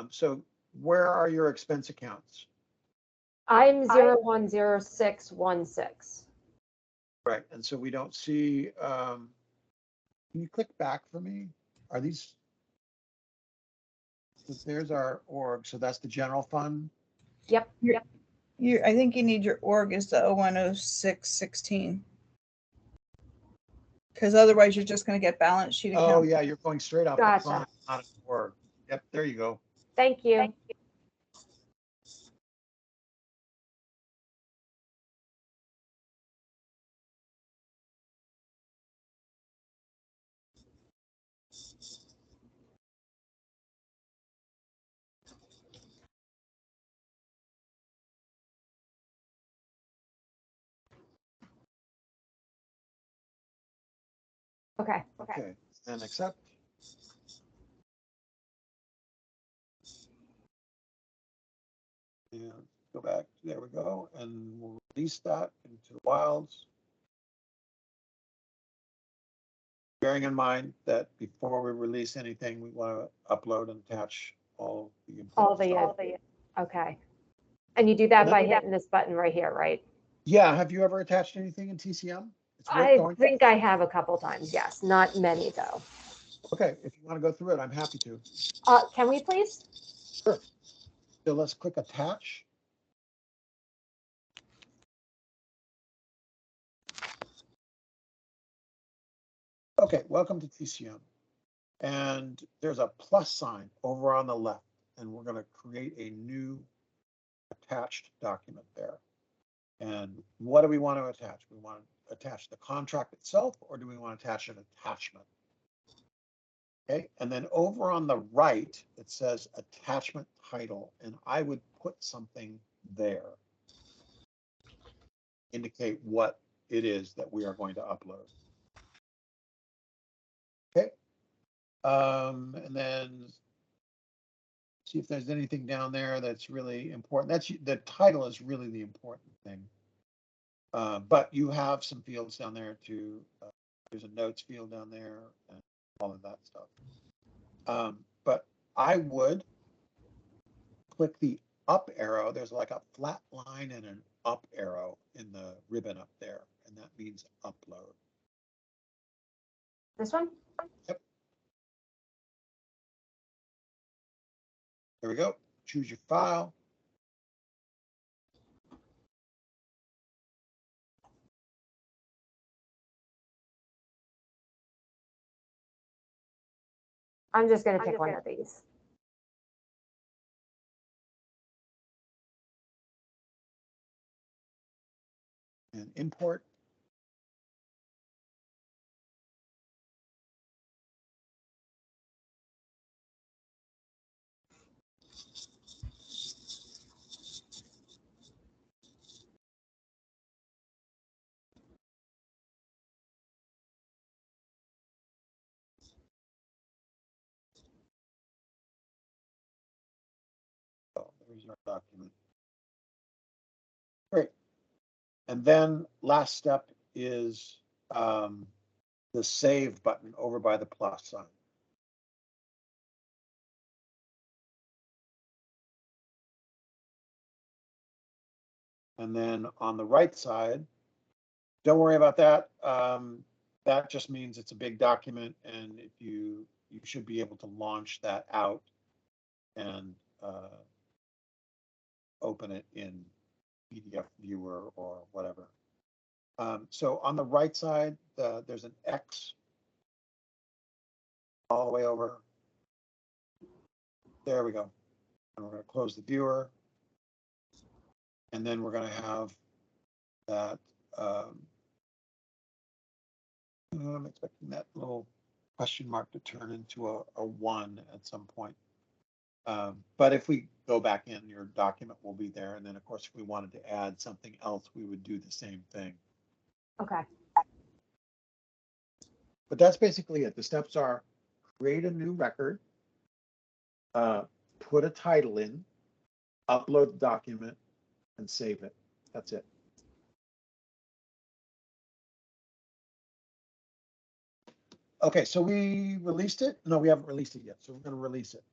So where are your expense accounts? I'm 010616. Right, and so we don't see, can you click back for me? Are these? There's our org, so that's the general fund. Yep. I think you need your org is the 010616. Because otherwise you're just going to get balance sheet account. Oh, yeah, you're going straight off the Gotcha. fund, not an org. Yep, there you go. Thank you. Okay. Okay, and accept. And go back, there we go, and we'll release that into the wilds. Bearing in mind that before we release anything, we want to upload and attach all the All okay. And you do that by hitting this button right here, right? Yeah, have you ever attached anything in TCM? It's worth I going think I have a couple times, yes. Not many, though. Okay, if you want to go through it, I'm happy to. Can we please? Sure. So let's click attach. Okay, welcome to TCM. And there's a plus sign over on the left, and we're going to create a new attached document there. And what do we want to attach? We want to attach the contract itself, or do we want to attach an attachment? Okay, and then over on the right, it says attachment title, and I would put something there. Indicate what it is that we are going to upload. Okay. And then see if there's anything down there that's really important. That's the title is really the important thing. But you have some fields down there too. There's a notes field down there and all of that stuff. But I would click the up arrow. There's like a flat line and an up arrow in the ribbon up there, and that means upload. This one? Yep. There we go. Choose your file. I'm just going to pick one of these. And import. Oh, there's our document. Great. And then last step is the save button over by the plus sign. And then on the right side, don't worry about that. That just means it's a big document, and if you should be able to launch that out and open it in PDF viewer or whatever. So on the right side, there's an X all the way over. There we go. And we're going to close the viewer. And then we're going to have that. I'm expecting that little question mark to turn into a 1 at some point. But if we go back in, your document will be there. And then, of course, if we wanted to add something else, we would do the same thing. Okay. But that's basically it. The steps are create a new record, put a title in, upload the document, and save it. That's it. Okay, so we released it? No, we haven't released it yet. So we're going to release it.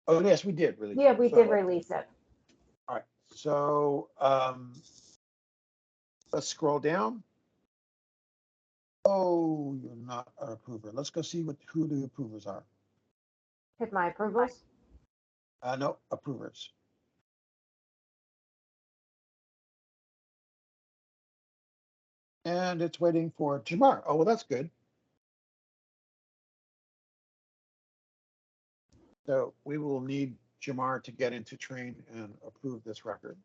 Oh, yes, we did release it. Yeah, we did release it. All right. So let's scroll down. Oh, you're not an approver. Let's go see who the approvers are. Hit my approvals. No, approvers. And it's waiting for Jamar. Oh, well, that's good. So we will need Jamar to get into train and approve this record.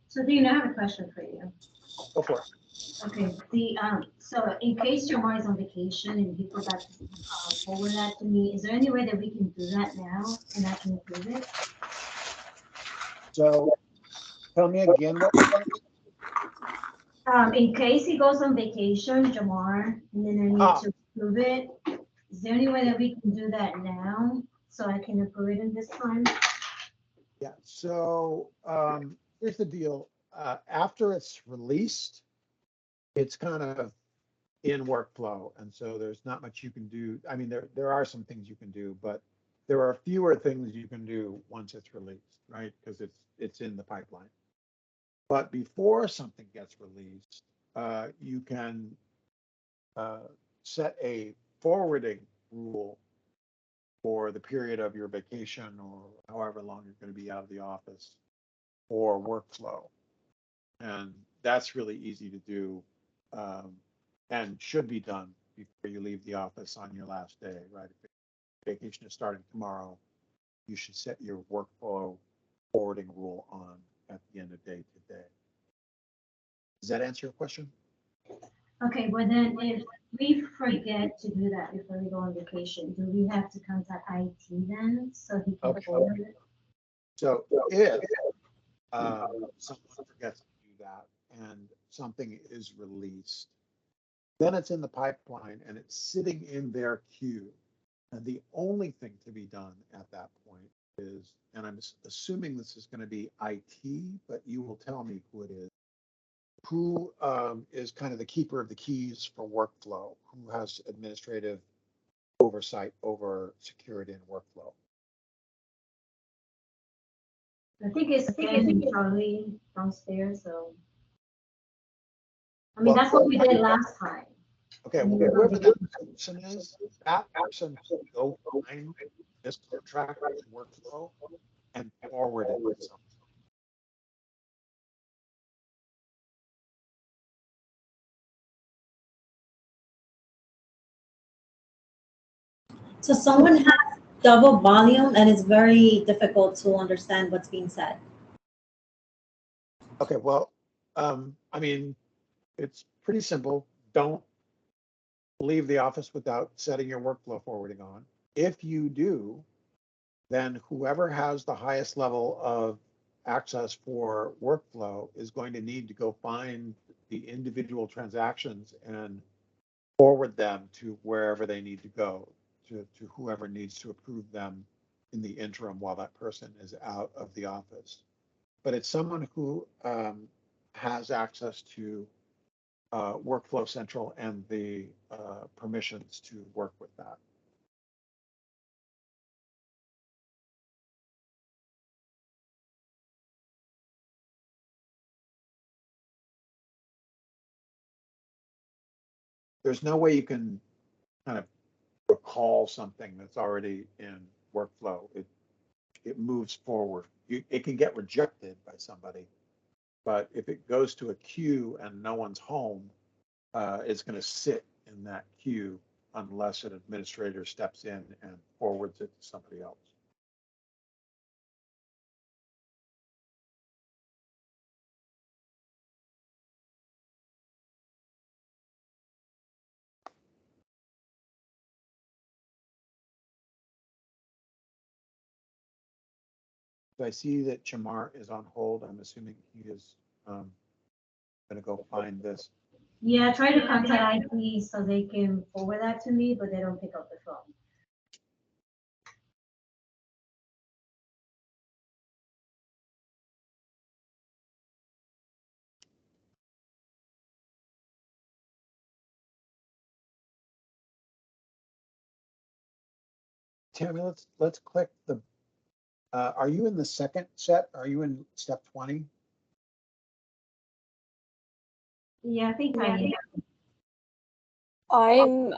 So Dean, I have a question for you. Go for it. Okay, so in case Jamar is on vacation and he forgot to forward that to me, is there any way that we can do that now and I can approve it? So tell me again what we're going to do. In case he goes on vacation, Jamar, and then I need to approve it, is there any way that we can do that now so I can approve it in this time? Yeah, so here's the deal. After it's released, it's kind of in workflow. And so there's not much you can do. I mean, there are some things you can do, but there are fewer things you can do once it's released, right? Because it's in the pipeline. But before something gets released, you can set a forwarding rule for the period of your vacation or however long you're going to be out of the office or workflow. And that's really easy to do and should be done before you leave the office on your last day, right? If vacation is starting tomorrow, you should set your workflow forwarding rule on at the end of day to day. Does that answer your question? Okay, well then, if we forget to do that before we go on vacation, do we have to contact IT then, so he can Okay. forward it? So if someone forgets to do that and something is released, then it's in the pipeline and it's sitting in their queue. And the only thing to be done at that point is, and I'm assuming this is going to be IT, but you will tell me who it is. Who is kind of the keeper of the keys for workflow? Who has administrative oversight over security and workflow? I think it's Ken and Charlie downstairs, so. I mean, that's what we did last time. Okay, well, whoever that person is, that person should go find this contract workflow and forward it to someone. So someone has double volume and it's very difficult to understand what's being said. Okay, well, I mean, it's pretty simple. Don't leave the office without setting your workflow forwarding on. If you do, then whoever has the highest level of access for workflow is going to need to go find the individual transactions and forward them to wherever they need to go, to whoever needs to approve them in the interim while that person is out of the office. But it's someone who has access to Workflow Central and the permissions to work with that. There's no way you can kind of recall something that's already in workflow. It moves forward. It can get rejected by somebody, but if it goes to a queue and no one's home, it's going to sit in that queue unless an administrator steps in and forwards it to somebody else. So I see that Jamar is on hold. I'm assuming he is going to go find this. Yeah, try to contact IT so they can forward that to me, but they don't pick up the phone. Tammy, let's click the. Are you in the second set? Are you in step 20? Yeah, I think I am.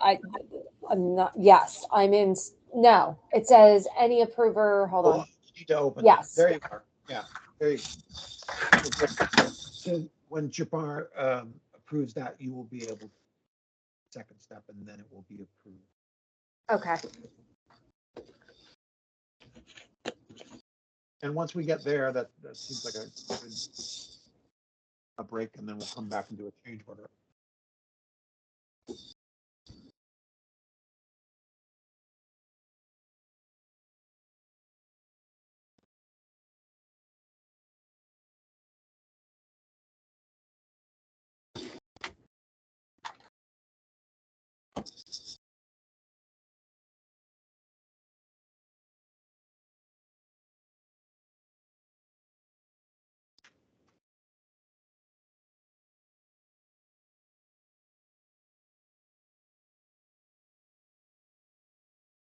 I'm not, yes, I'm in, no, it says any approver, hold Hold on. on, you need to open Yes. that. There you are. Yeah, there you go. So when Jamar approves that, you will be able to second step and then it will be approved. Okay, And once we get there, that seems like a break, and then we'll come back and do a change order.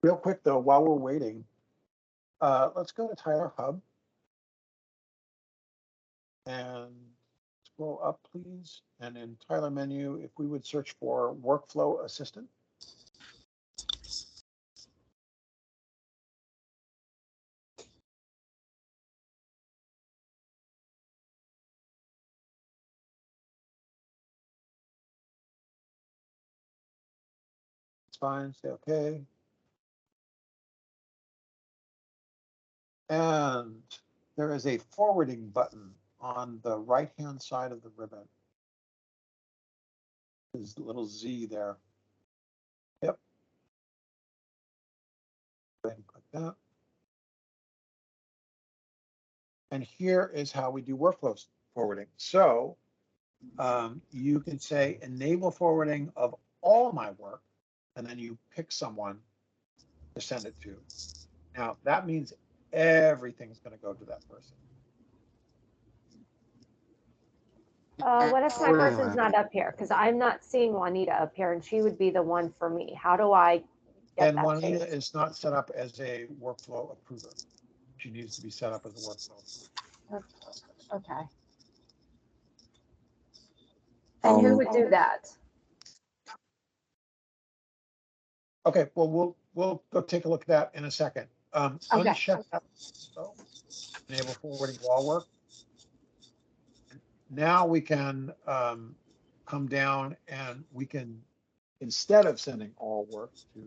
Real quick though, while we're waiting, let's go to Tyler Hub and scroll up, please. And in Tyler menu, if we would search for workflow assistant. It's fine, say okay. And there is a forwarding button on the right-hand side of the ribbon. There's a little Z there. Yep. Go ahead and click that. And here is how we do workflow forwarding. So you can say enable forwarding of all my work, and then you pick someone to send it to. Now that means everything's going to go to that person. What if my person's not up here? Because I'm not seeing Juanita up here, and she would be the one for me. How do I get And that Juanita changed? is not set up as a workflow approver. She needs to be set up as a workflow approver. Okay. And who would do that? Okay, well, we'll go take a look at that in a second. Okay. Uncheck that. So, enable forwarding of all work. Now we can come down and we can, instead of sending all work to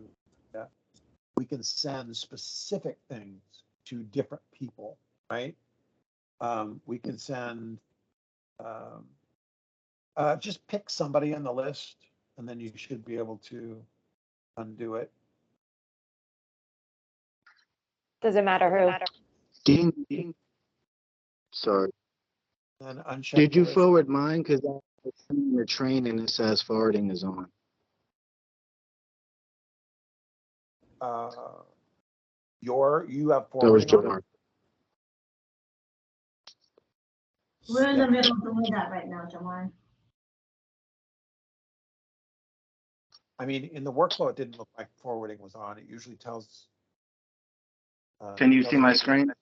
that, we can send specific things to different people, right? We can send, just pick somebody on the list, and then you should be able to undo it. Does it matter who? Dean, sorry. And uncheck. Did you the list. forward mine? Because I'm in the train and it says forwarding is on. You have That was forwarding on Jamar. it. We're in the middle of doing that right now, Jamar. I mean, in the workflow, it didn't look like forwarding was on. It usually tells. Can you see my screen?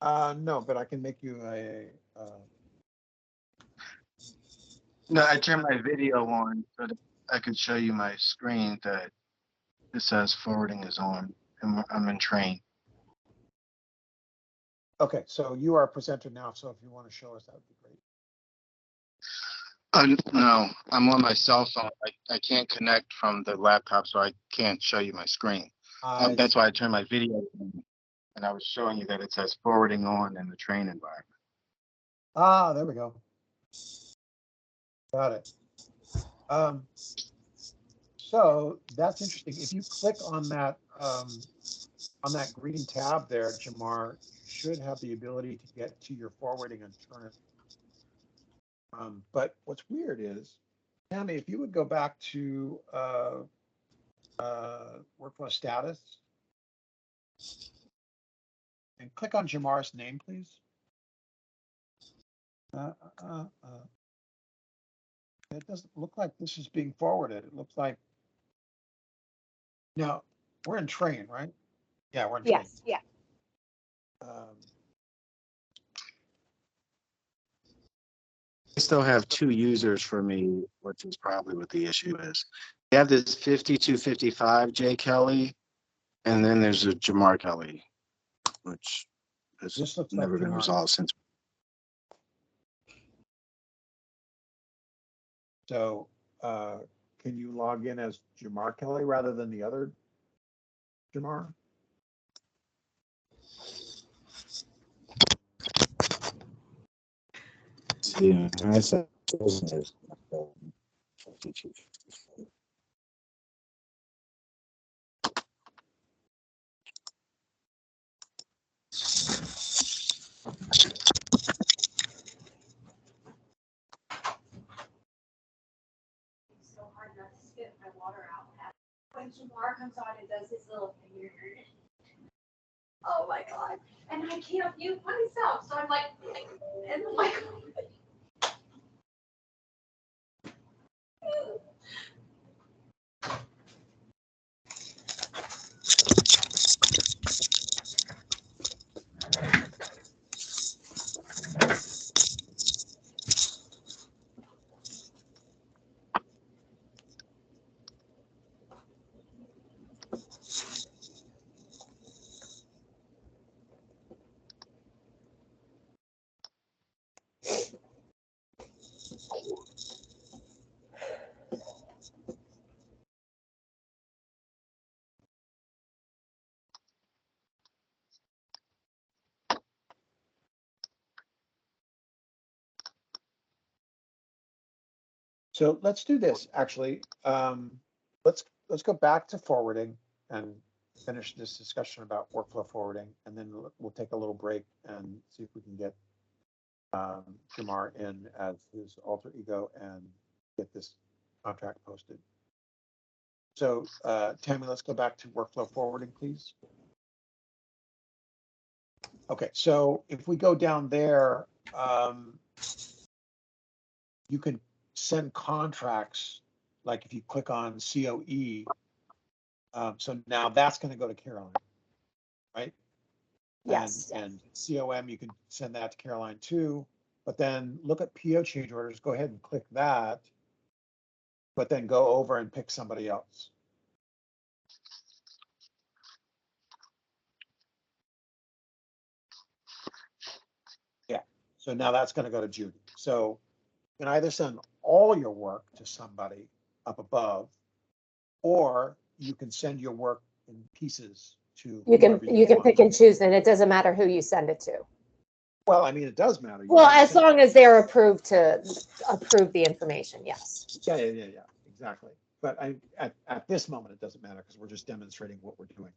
No, but I can make you a. No, I turned my video on so that I could show you my screen that it says forwarding is on, and I'm in train. Okay, so you are a presenter now, so if you want to show us, that would be great. No, I'm on my cell phone. I can't connect from the laptop, so I can't show you my screen. That's why I turned my video on, and I was showing you that it says forwarding on in the train environment. Ah, there we go. Got it. So that's interesting. If you click on that green tab there, Jamar, you should have the ability to get to your forwarding and turn it. But what's weird is, Tammy, if you would go back to workflow status and click on Jamar's name, please. It doesn't look like this is being forwarded. It looks like, now we're in train, right? Yeah, we're in train. Yes. Yeah. I still have 2 users for me, which is probably what the issue is. We have this 5255 J Kelly, and then there's a Jamar Kelly, which has This looks never like been Jamar. resolved since. So can you log in as Jamar Kelly rather than the other Jamar? Yeah, I said So hard not to spit my water out. When Jamar comes on and does his little finger. Oh my God. And I can't mute myself. So I'm like, and I'm like, So let's do this, actually. Let's go back to forwarding and finish this discussion about workflow forwarding, and then we'll take a little break and see if we can get Jamar in as his alter ego and get this contract posted. So Tammy, let's go back to workflow forwarding, please. Okay, so if we go down there, you can send contracts, like if you click on COE. So now that's going to go to Caroline, right? Yes. And COM, you can send that to Caroline too. But then look at PO change orders, go ahead and click that, but then go over and pick somebody else. Yeah, so now that's going to go to Judy. So you can either send all your work to somebody up above, or you can send your work in pieces to You can want. pick and choose, and it doesn't matter who you send it to. Well, I mean, it does matter. Well, as long as they're approved to approve the information, yes. Yeah, exactly. But at this moment, it doesn't matter because we're just demonstrating what we're doing.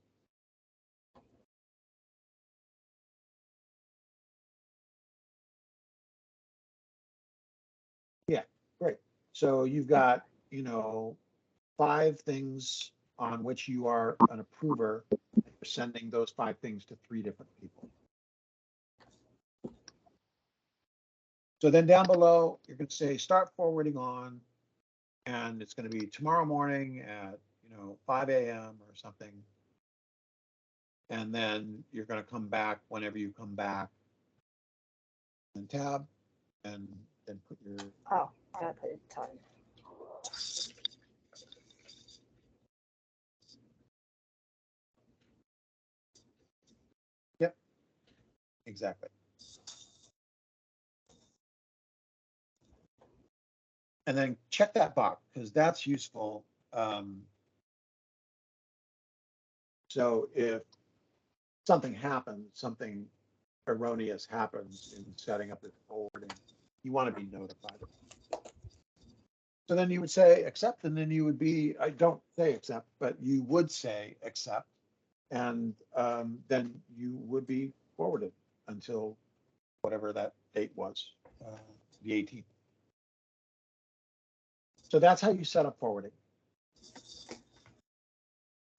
Yeah, great. So you've got, 5 things on which you are an approver. You're sending those 5 things to 3 different people. So then down below, you're going to say start forwarding on, and it's going to be tomorrow morning at 5 a.m. or something. And then you're going to come back whenever you come back and tab and then put your. Oh, I gotta put it time. Yep, exactly. And then check that box because that's useful. So if something happens, something erroneous happens in setting up this forwarding, you want to be notified. So then you would say accept, and then you would be, I don't say accept, but you would say accept, and then you would be forwarded until whatever that date was, the 18th. So that's how you set up forwarding.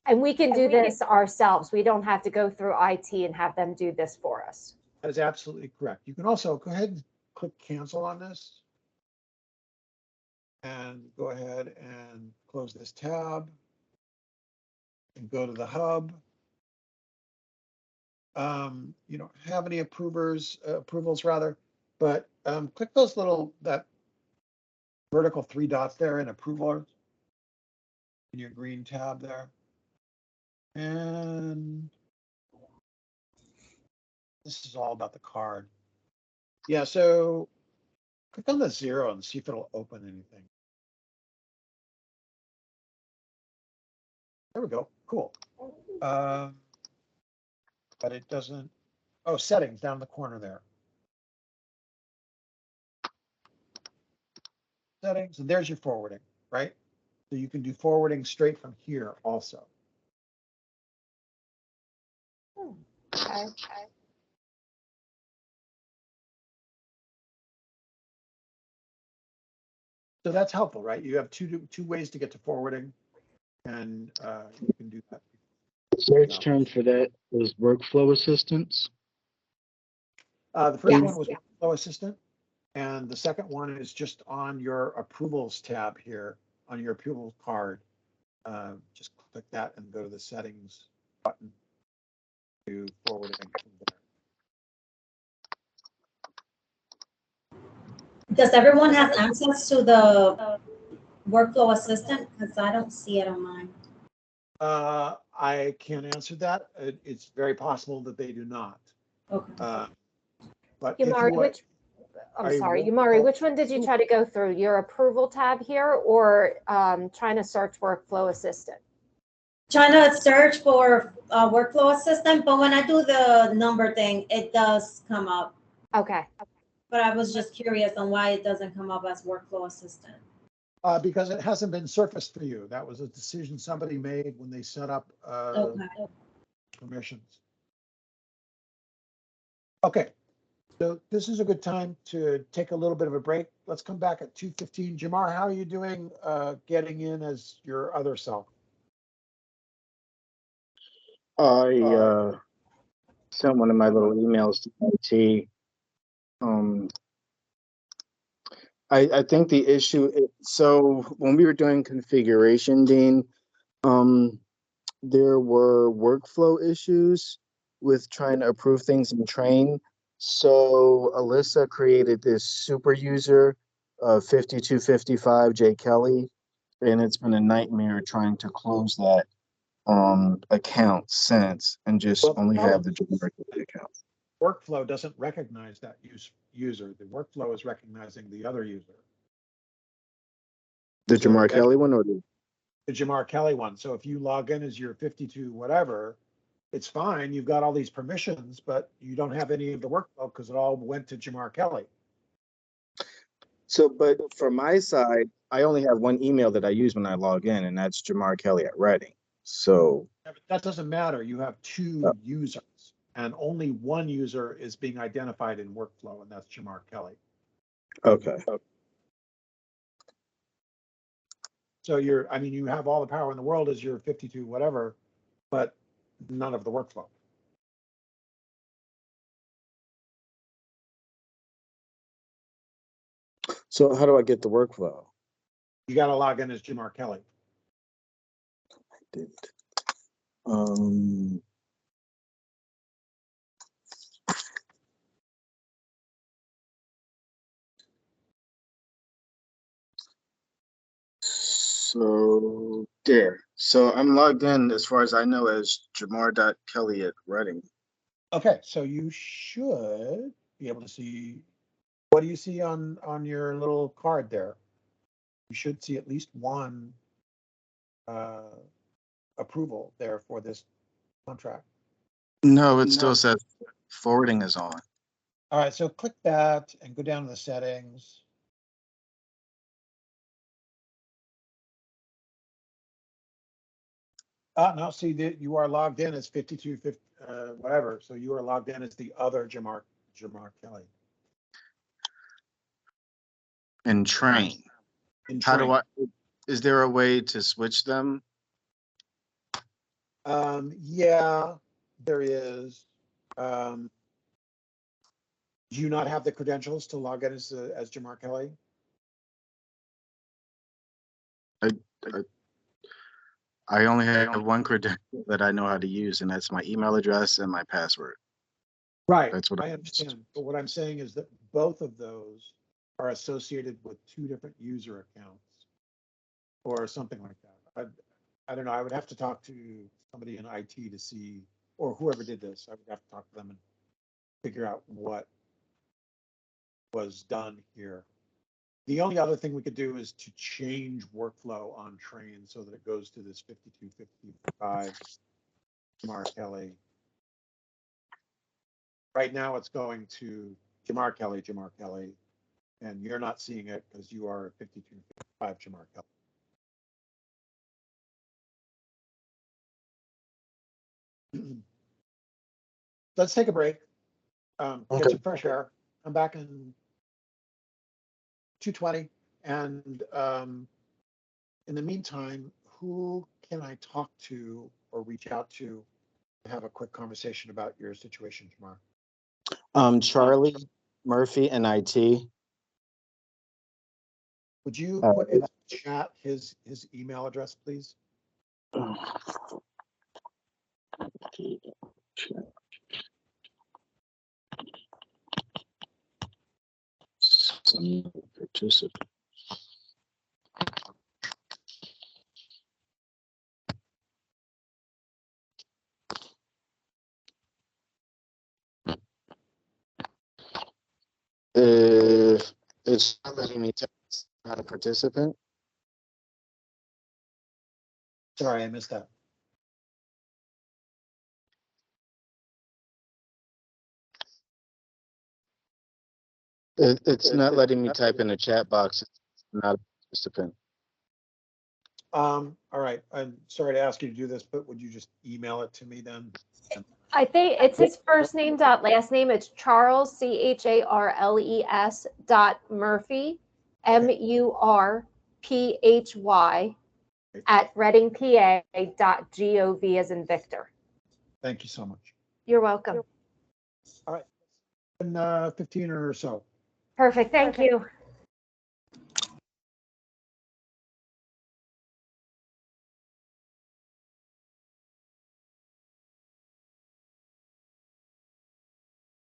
And we can do this ourselves. We don't have to go through IT and have them do this for us. That is absolutely correct. You can also go ahead and click cancel on this. And go ahead and close this tab and go to the hub. You don't have any approvals rather, but click those that vertical 3 dots there in approvals in your green tab there. And this is all about the card. Yeah, so click on the 0 and see if it'll open anything. There we go, cool. But it doesn't, oh, settings down in the corner there. Settings, and there's your forwarding, right? So you can do forwarding straight from here also. Okay. So that's helpful, right? You have two ways to get to forwarding, and you can do that. The search term for that was workflow assistance. The first one was Workflow Assistant, and the second one is just on your approvals tab here on your approval card. Just click that and go to the settings button to forwarding from there. Does everyone have access to the workflow assistant? Because I don't see it on mine. I can't answer that. It's very possible that they do not. Okay. But Yamari, Yamari, which one did you try to go through? Your approval tab here, or trying to search workflow assistant? Trying to search for workflow assistant, but when I do the number thing, it does come up. Okay. But I was just curious on why it doesn't come up as workflow assistant. Because it hasn't been surfaced for you. That was a decision somebody made when they set up Okay. permissions. Okay, so this is a good time to take a little bit of a break. Let's come back at 2:15. Jamar, how are you doing getting in as your other self? I sent one of my little emails to IT. I think the issue, so when we were doing configuration, Dean, there were workflow issues with trying to approve things in Train. So Alyssa created this super user, 5255 J Kelly, and it's been a nightmare trying to close that account since and just Well, only have the generic account. Workflow doesn't recognize that user. The workflow is recognizing the other user. The So Jamar Kelly one or the Jamar Kelly one. So if you log in as your 52 whatever, it's fine. You've got all these permissions, but you don't have any of the workflow because it all went to Jamar Kelly. So, but from my side, I only have one email that I use when I log in, and that's Jamar Kelly at Reading. So Yeah, but that doesn't matter. You have two users, and only one user is being identified in workflow, and that's Jamar Kelly. okay. So I mean, you have all the power in the world as your 52 whatever, but none of the workflow. So how do I get the workflow? You got to log in as Jamar Kelly. Didn't. Um, so there. So I'm logged in as far as I know as Jamar.Kelly at Reading. Okay, so you should be able to see. What do you see on your little card there? You should see at least one approval there for this contract. No, it still says forwarding is on. All right, so click that and go down to the settings. No, see that you are logged in as 5250 whatever. So you are logged in as the other Jamar Kelly. And Train. How do I? Is there a way to switch them? Yeah, there is. Do you not have the credentials to log in as Jamar Kelly? I only have one credential that I know how to use, and that's my email address and my password. Right. That's what I understand. But what I'm saying is that both of those are associated with two different user accounts or something like that. I don't know. I would have to talk to somebody in IT to see, or whoever did this. I would have to talk to them and figure out what was done here. The only other thing we could do is to change workflow on Train so that it goes to this 5255 Jamar Kelly. Right now it's going to Jamar Kelly, and you're not seeing it because you are 5255 Jamar Kelly. Let's take a break, get some fresh air. I'm back in 2:20, and in the meantime, who can I talk to or reach out to have a quick conversation about your situation tomorrow? Charlie Murphy and IT. Would you put in the chat his email address, please? Some participant. It's not letting me tell it's not a participant. Sorry, I missed that. It's not letting me type in the chat box. It's not a participant. All right, I'm sorry to ask you to do this, but would you just email it to me then? I think it's his first name dot last name. It's Charles, Charles dot Murphy, Murphy at readingpa.gov as in Victor. Thank you so much. You're welcome. And 15 or so. Perfect. Thank you.